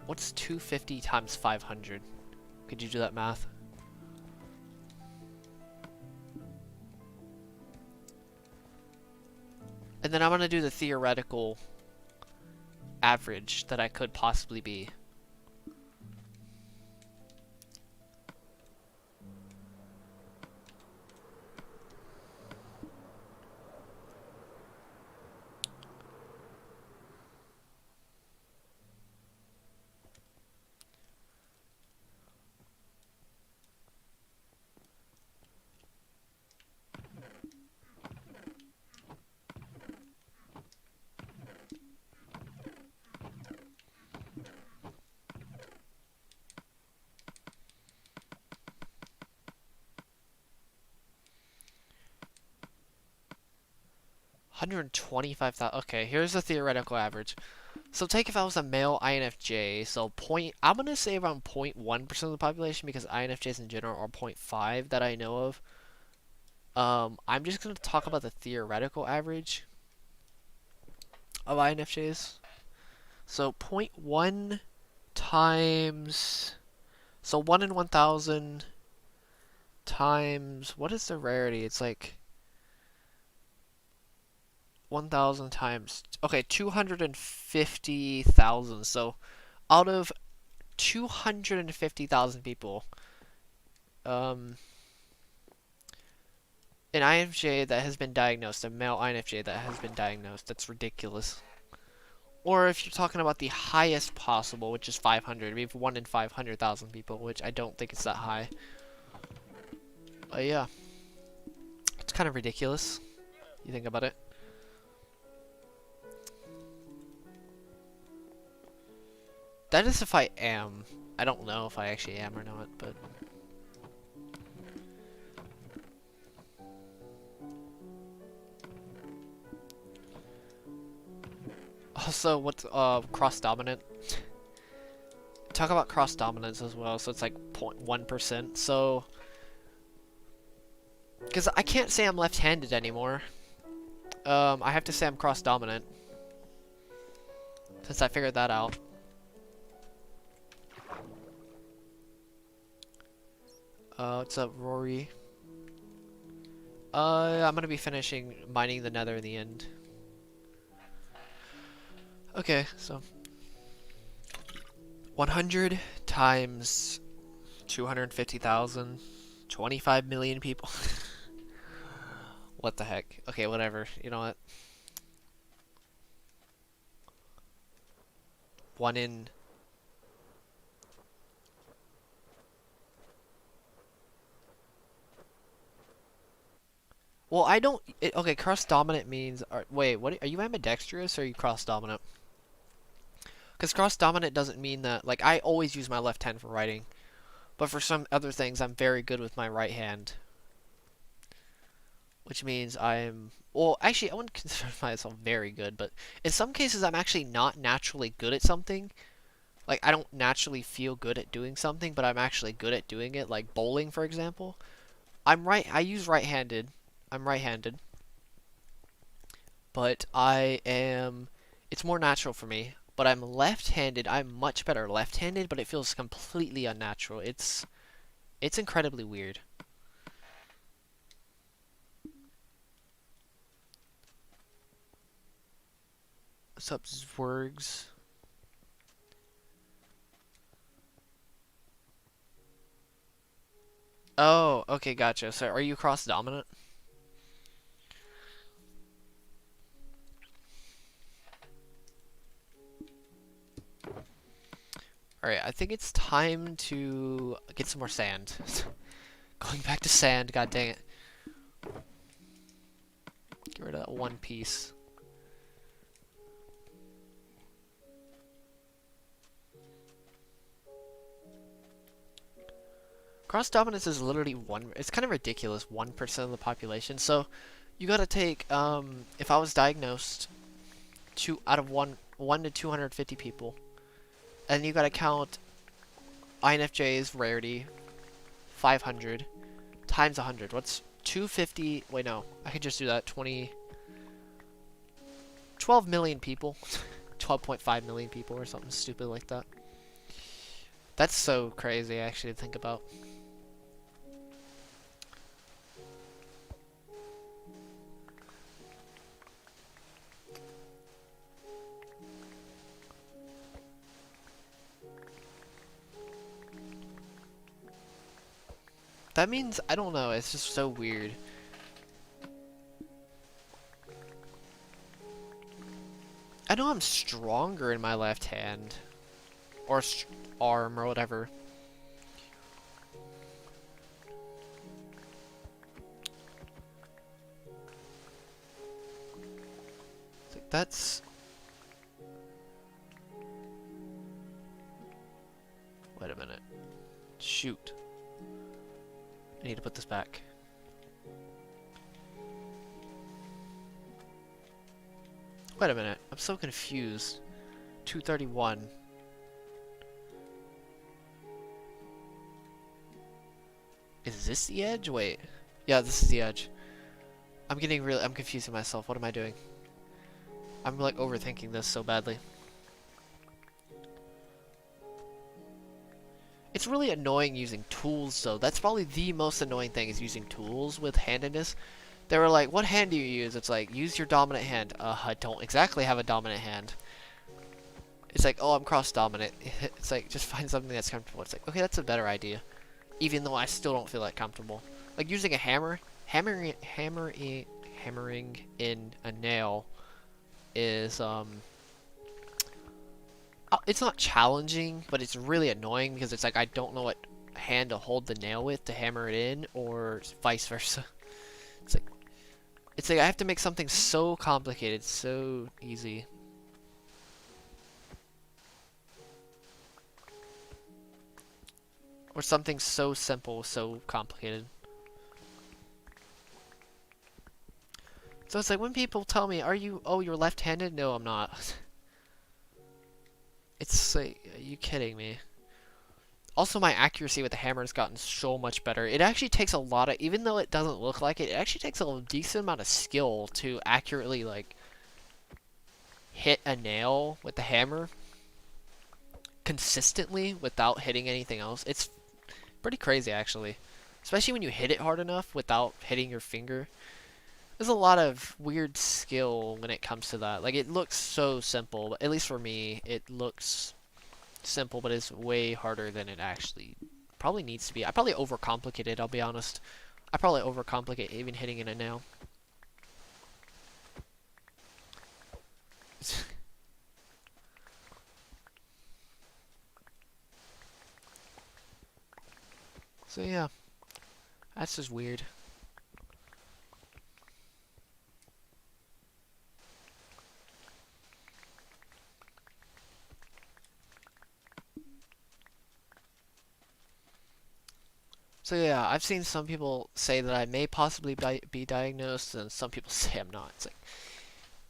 What's 250 times 500? Could you do that math? And then I'm gonna do the theoretical average that I could possibly be. $125,000. Okay, here's the theoretical average. So take if I was a male INFJ, so I'm gonna say around 0.1% of the population because INFJs in general are 0.5 that I know of. I'm just gonna talk about the theoretical average of INFJs. So 0.1 times, so 1 in 1,000 times, what is the rarity? It's like 1,000 times, okay, 250,000. So out of 250,000 people, an INFJ that has been diagnosed, a male INFJ that has been diagnosed, that's ridiculous. Or if you're talking about the highest possible, which is 500, we have 1 in 500,000 people, which I don't think it's that high. Yeah, it's kind of ridiculous. You think about it. That is if I am. I don't know if I actually am or not, but... Also, what's cross-dominant? Talk about cross-dominance as well, so it's like 0.1%, so... Because I can't say I'm left-handed anymore. I have to say I'm cross-dominant. Since I figured that out. What's up, Rory? I'm gonna be finishing mining the Nether in the end. Okay, so 100 times 250,000, 25 million people. What the heck? Okay, whatever. You know what? 1 in... Well, I don't... okay, cross-dominant means... wait, what are you ambidextrous or are you cross-dominant? Because cross-dominant doesn't mean that... Like, I always use my left hand for writing. But for some other things, I'm very good with my right hand. Which means I'm... Well, actually, I wouldn't consider myself very good, but... In some cases, I'm actually not naturally good at something. Like, I don't naturally feel good at doing something, but I'm actually good at doing it. Like bowling, for example. I use right-handed. I'm right-handed. But it's more natural for me. But I'm left-handed. I'm much better left-handed, but it feels completely unnatural. It's incredibly weird. What's up, Zwergs? Oh, okay, gotcha. So are you cross dominant? Alright, I think it's time to get some more sand. Going back to sand, god dang it. Get rid of that one piece. Cross dominance is literally it's kind of ridiculous, 1% of the population. So you gotta take, if I was diagnosed, out of 1 to 250 people, and you gotta count INFJ's rarity, 500, times 100. What's 250? Wait, no. I could just do that. 12 million people. 12.5 million people or something stupid like that. That's so crazy, actually, to think about. That means, I don't know, it's just so weird. I know I'm stronger in my left hand. Or arm, or whatever. That's... Wait a minute. Shoot. I need to put this back. Wait a minute. I'm so confused. 231. Is this the edge? Wait. Yeah, this is the edge. I'm confusing myself. What am I doing? I'm like overthinking this so badly. It's really annoying using tools though. That's probably the most annoying thing is using tools with handedness. They were like, what hand do you use? It's like, use your dominant hand. I don't exactly have a dominant hand. It's like, oh, I'm cross dominant. It's like, just find something that's comfortable. It's like, okay, that's a better idea. Even though I still don't feel that comfortable. Like using a hammer, hammering in a nail is it's not challenging, but it's really annoying because it's like I don't know what hand to hold the nail with to hammer it in, or vice versa. It's like I have to make something so complicated so easy. Or something so simple so complicated. So it's like when people tell me, you're left-handed? No, I'm not. It's like, are you kidding me? Also, my accuracy with the hammer has gotten so much better. It actually takes a lot of, even though it doesn't look like it, it actually takes a decent amount of skill to accurately, like, hit a nail with the hammer consistently without hitting anything else. It's pretty crazy, actually. Especially when you hit it hard enough without hitting your finger. There's a lot of weird skill when it comes to that. Like, it looks so simple, but at least for me, it looks simple, but it's way harder than it actually probably needs to be. I probably overcomplicate it, I'll be honest. I probably overcomplicate even hitting in a nail. So yeah, that's just weird. So yeah, I've seen some people say that I may possibly be diagnosed, and some people say I'm not. It's like,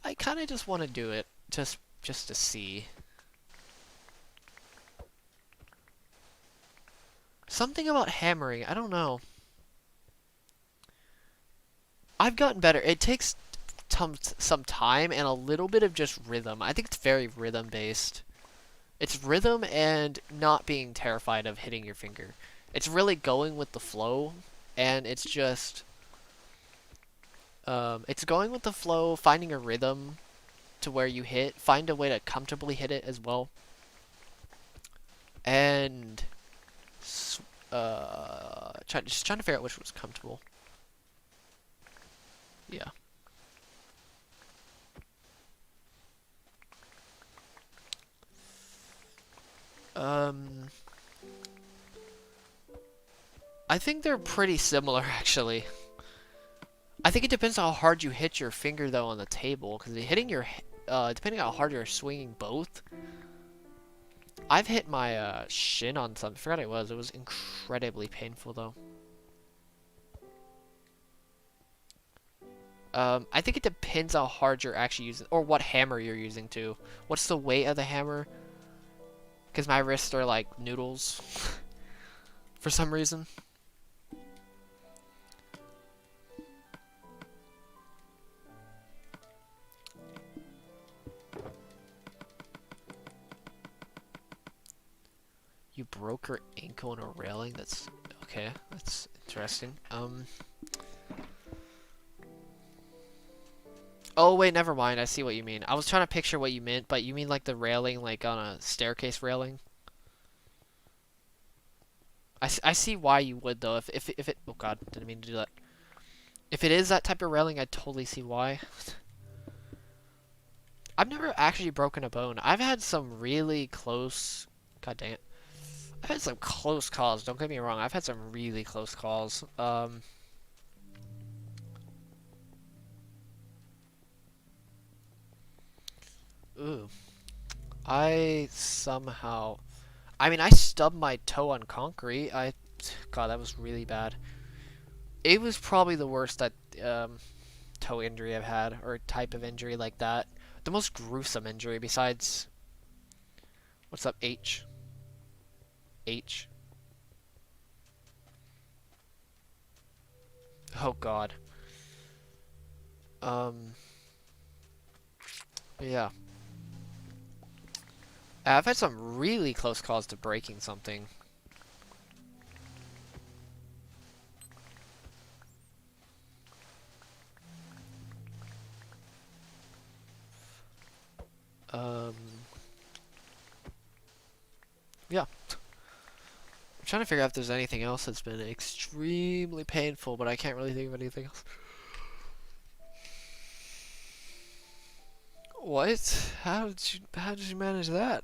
I kind of just want to do it, just to see. something about hammering. I don't know. I've gotten better. It takes some time and a little bit of just rhythm. I think it's very rhythm based. It's rhythm and not being terrified of hitting your finger. It's really going with the flow, and it's just it's going with the flow, finding a rhythm to where you hit, find a way to comfortably hit it as well, and just trying to figure out which was comfortable. Yeah. I think they're pretty similar actually. I think it depends on how hard you hit your finger though on the table, because hitting your depending on how hard you're swinging both. I've hit my shin on something. I forgot it was. It was incredibly painful though. I think it depends how hard you're actually using, or what hammer you're using too. What's the weight of the hammer? Because my wrists are like noodles for some reason. You broke your ankle on a railing? That's okay. That's interesting. Oh wait, never mind. I see what you mean. I was trying to picture what you meant, but you mean like the railing, like on a staircase railing? I see why you would though. If it, oh god, didn't mean to do that. If it is that type of railing, I totally see why. I've never actually broken a bone. I've had some really close. God dang it. I've had some close calls. Don't get me wrong. I've had some really close calls. Ooh. I mean, I stubbed my toe on concrete. God, that was really bad. It was probably the worst toe injury I've had, or type of injury like that. The most gruesome injury besides, what's up, H? H? Oh god. Yeah. I've had some really close calls to breaking something. Yeah. I'm trying to figure out if there's anything else that's been extremely painful, but I can't really think of anything else. What? How did you manage that?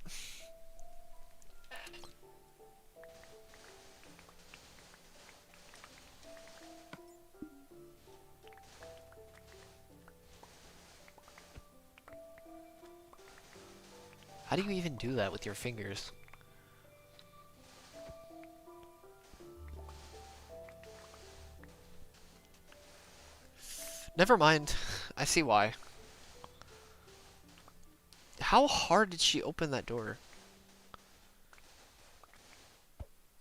How do you even do that with your fingers? Never mind. I see why. How hard did she open that door?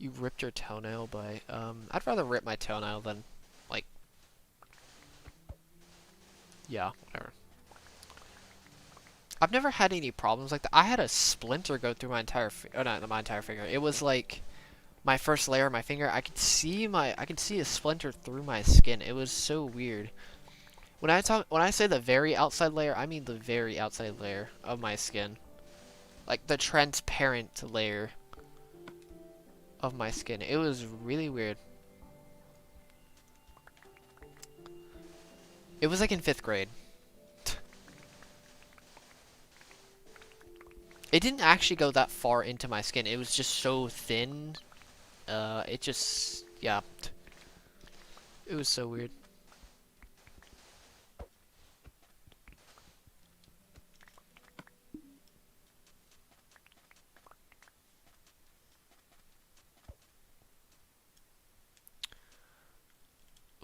You ripped your toenail by... I'd rather rip my toenail than, like... Yeah, whatever. I've never had any problems like that. I had a splinter go through my entire... Oh, not my entire finger. It was like... my first layer of my finger. I could see a splinter through my skin. It was so weird. When I say the very outside layer, I mean the very outside layer of my skin. Like the transparent layer of my skin. It was really weird. It was like in 5th grade. It didn't actually go that far into my skin. It was just so thin. It just, yeah. It was so weird.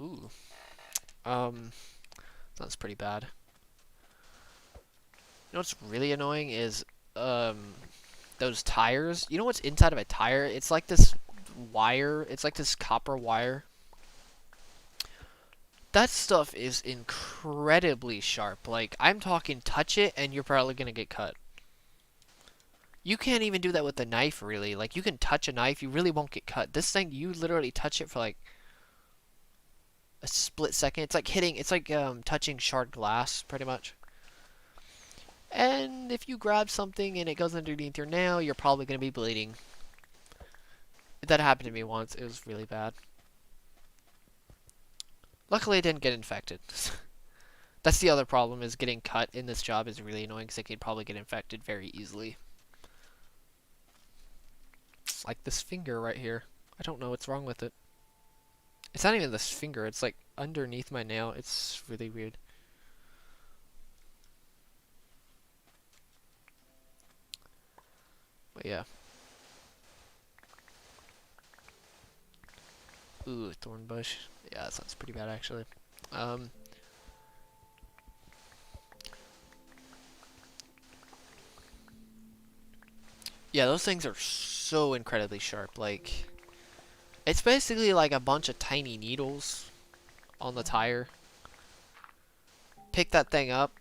Ooh. That's pretty bad. You know what's really annoying is, those tires. You know what's inside of a tire? It's like this wire. It's like this copper wire. That stuff is incredibly sharp. Like, I'm talking touch it and you're probably gonna get cut. You can't even do that with a knife, really. Like, you can touch a knife, you really won't get cut. This thing, you literally touch it for like a split second. It's like touching shard glass, pretty much. And if you grab something and it goes underneath your nail, you're probably gonna be bleeding. That happened to me once. It was really bad. Luckily, I didn't get infected. That's the other problem, is getting cut in this job is really annoying because I could probably get infected very easily. Like this finger right here. I don't know what's wrong with it. It's not even this finger. It's like underneath my nail. It's really weird. But yeah. Ooh, thorn bush. Yeah, that sounds pretty bad actually. Yeah, those things are so incredibly sharp. Like, it's basically like a bunch of tiny needles on the tire. Pick that thing up,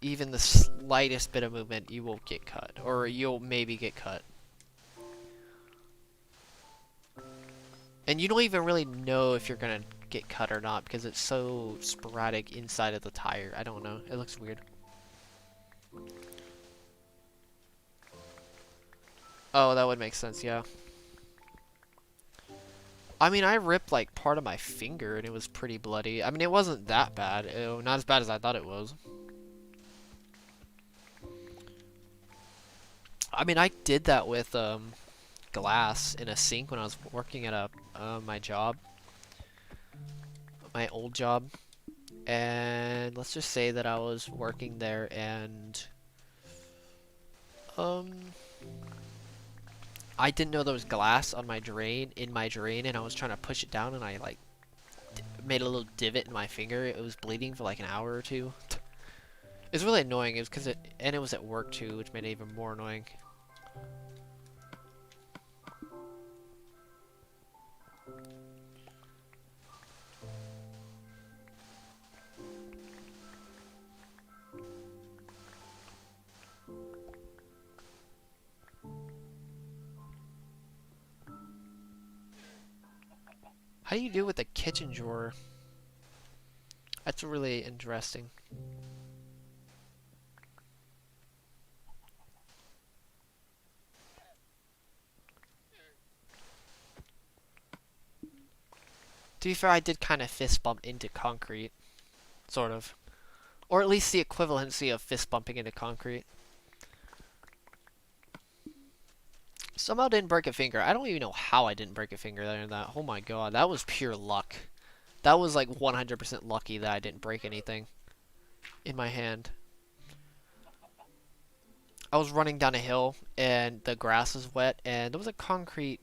even the slightest bit of movement, you will get cut. Or you'll maybe get cut. And you don't even really know if you're gonna get cut or not because it's so sporadic inside of the tire. I don't know. It looks weird. Oh, that would make sense, yeah. I mean, I ripped like part of my finger and it was pretty bloody. I mean, it wasn't that bad. Not as bad as I thought it was. I mean, I did that with glass in a sink when I was working at my job. My old job. And let's just say that I was working there and I didn't know there was glass on my drain, in my drain, and I was trying to push it down and I like made a little divot in my finger. It was bleeding for like an hour or two. It was really annoying. It was because it was at work too, which made it even more annoying. How do you do with a kitchen drawer? That's really interesting. To be fair, I did kind of fist bump into concrete. Sort of. Or at least the equivalency of fist bumping into concrete. Somehow didn't break a finger. I don't even know how I didn't break a finger there in that. Oh my god, that was pure luck. That was like 100% lucky that I didn't break anything in my hand. I was running down a hill and the grass was wet and there was a concrete.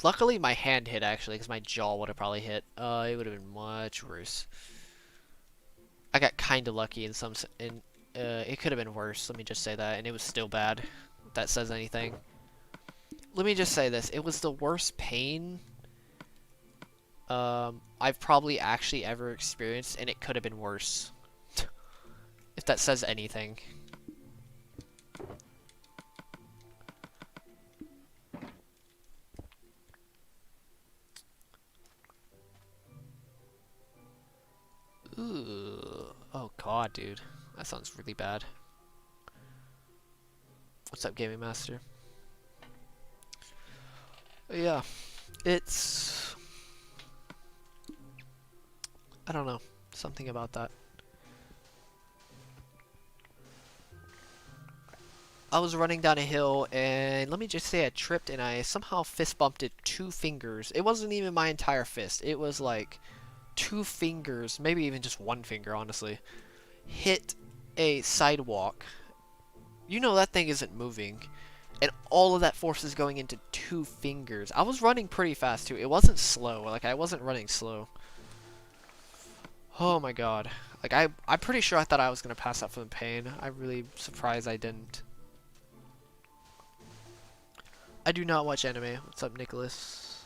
Luckily my hand hit actually because my jaw would have probably hit. It would have been much worse. I got kind of lucky in some. It could have been worse. Let me just say that, and it was still bad. If that says anything. Let me just say this. It was the worst pain I've probably actually ever experienced, and it could have been worse. If that says anything. Ooh. Oh god, dude. That sounds really bad. What's up, Gaming Master? Yeah, it's... I don't know. Something about that. I was running down a hill, and let me just say I tripped, and I somehow fist bumped it 2 fingers. It wasn't even my entire fist. It was like 2 fingers, maybe even just 1 finger, honestly. Hit a sidewalk. You know that thing isn't moving. And all of that force is going into 2 fingers. I was running pretty fast too. It wasn't slow. Like, I wasn't running slow. Oh my god. Like, I'm pretty sure I thought I was going to pass out from the pain. I'm really surprised I didn't. I do not watch anime. What's up, Nicholas?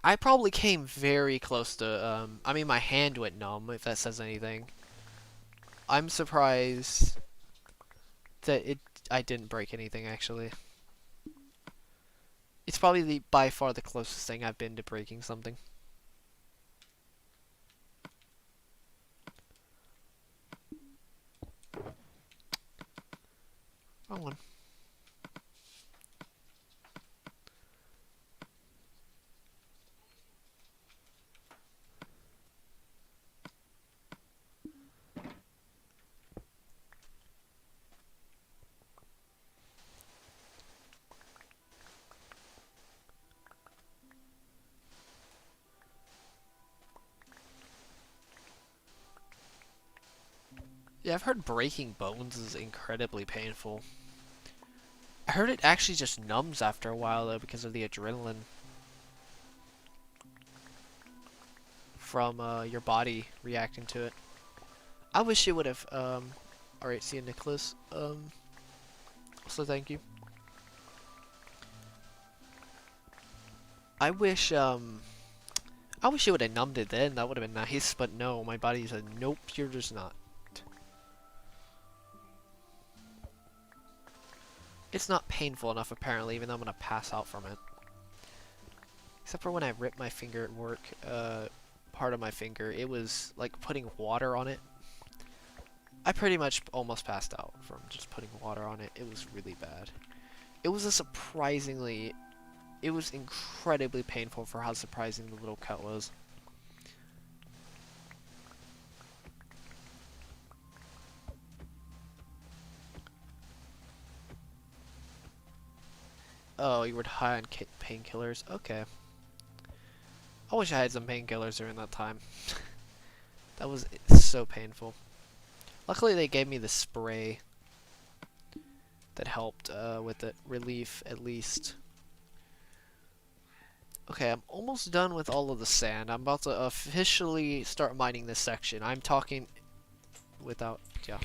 I probably came very close to, I mean, my hand went numb, if that says anything. I'm surprised that I didn't break anything, actually. It's probably by far the closest thing I've been to breaking something. Wrong one. Yeah, I've heard breaking bones is incredibly painful. I heard it actually just numbs after a while, though, because of the adrenaline from your body reacting to it. I wish it would have, alright, see you, Nicholas. So thank you. I wish it would have numbed it then, that would have been nice, but no, my body said, nope, you're just not. It's not painful enough, apparently, even though I'm gonna pass out from it. Except for when I ripped my finger at work, part of my finger, it was like putting water on it. I pretty much almost passed out from just putting water on it. It was really bad. It was it was incredibly painful for how surprising the little cut was. Oh, you were high on painkillers? Okay. I wish I had some painkillers during that time. That was so painful. Luckily, they gave me the spray that helped with the relief, at least. Okay, I'm almost done with all of the sand. I'm about to officially start mining this section. I'm talking without, yeah.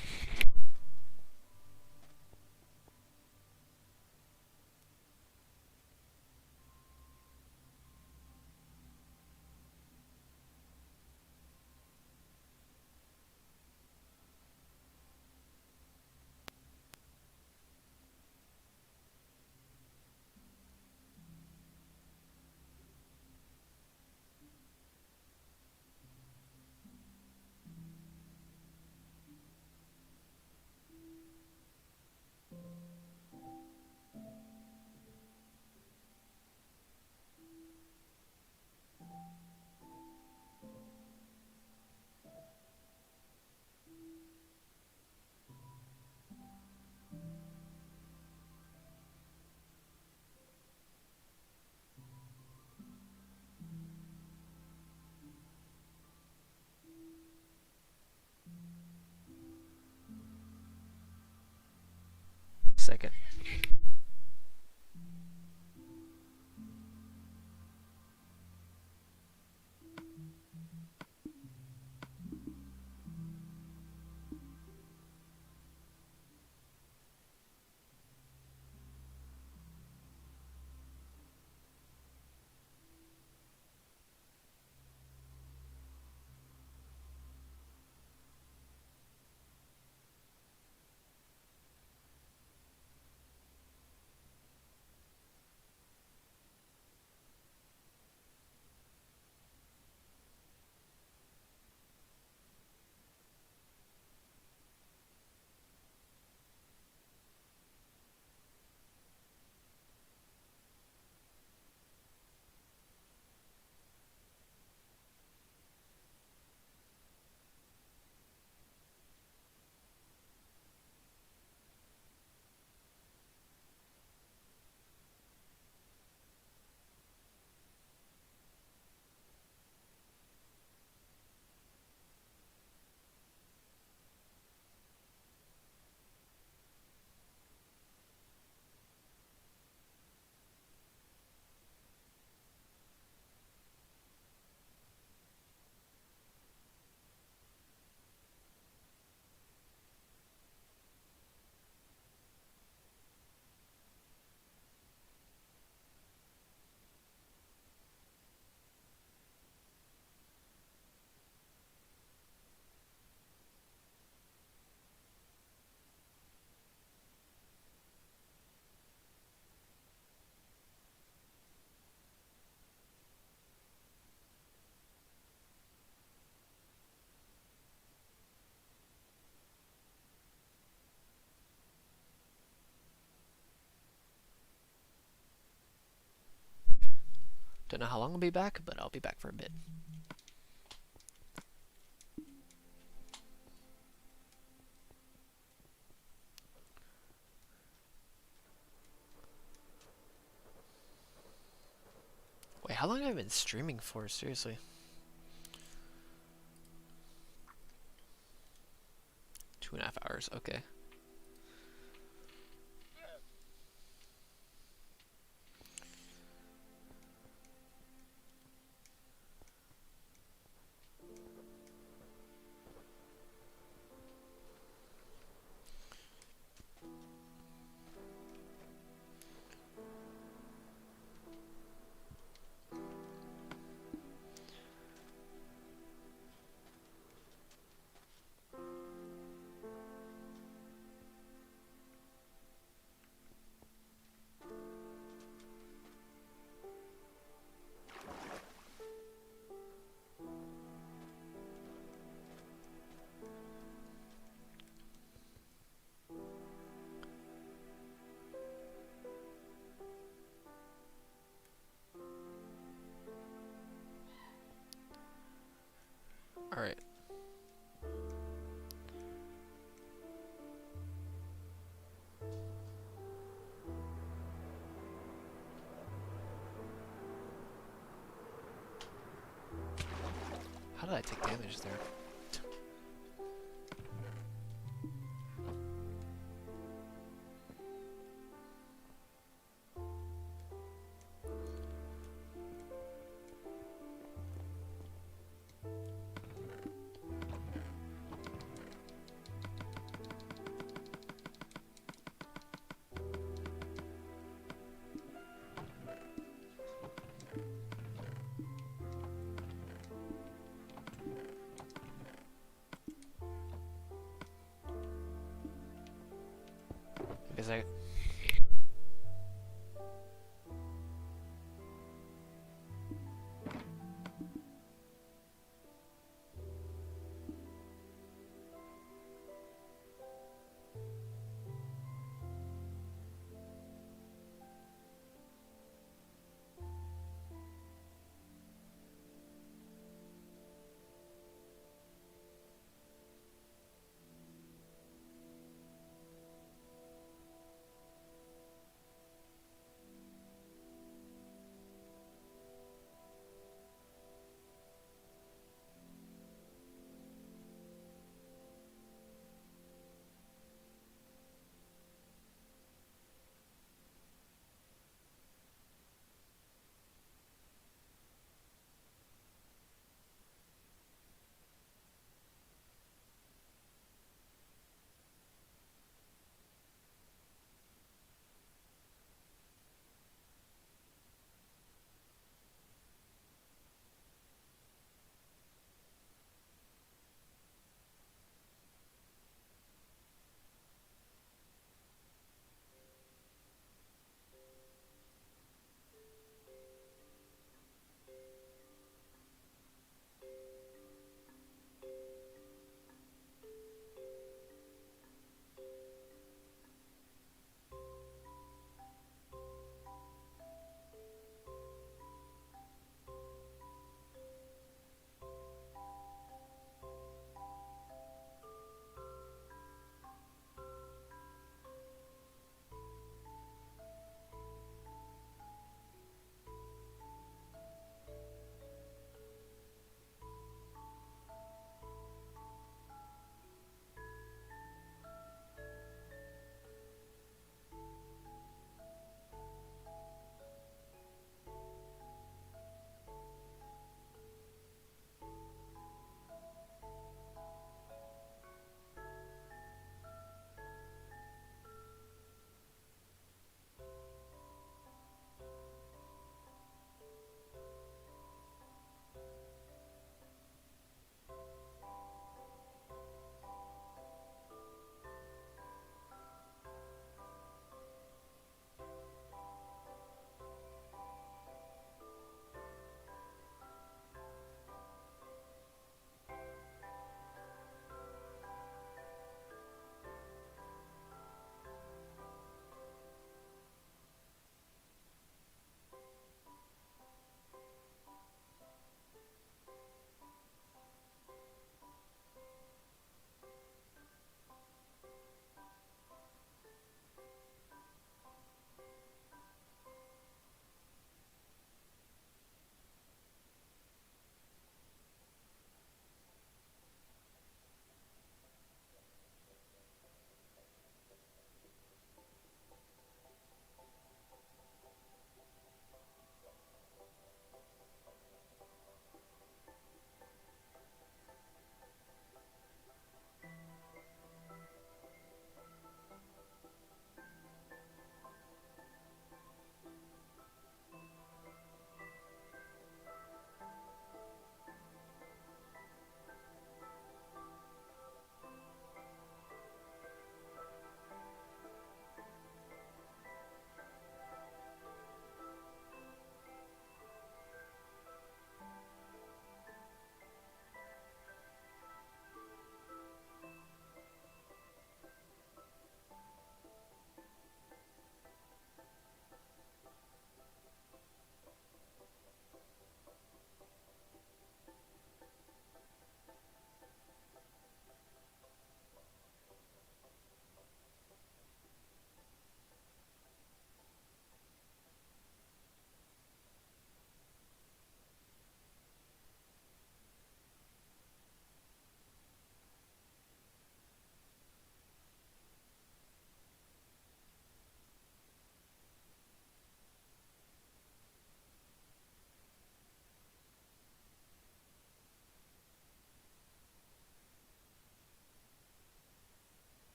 Second. Don't know how long I'll be back, but I'll be back for a bit. Wait, how long have I been streaming for? Seriously. Two and a half hours, okay. Alright. How did I take damage there? Give me a second.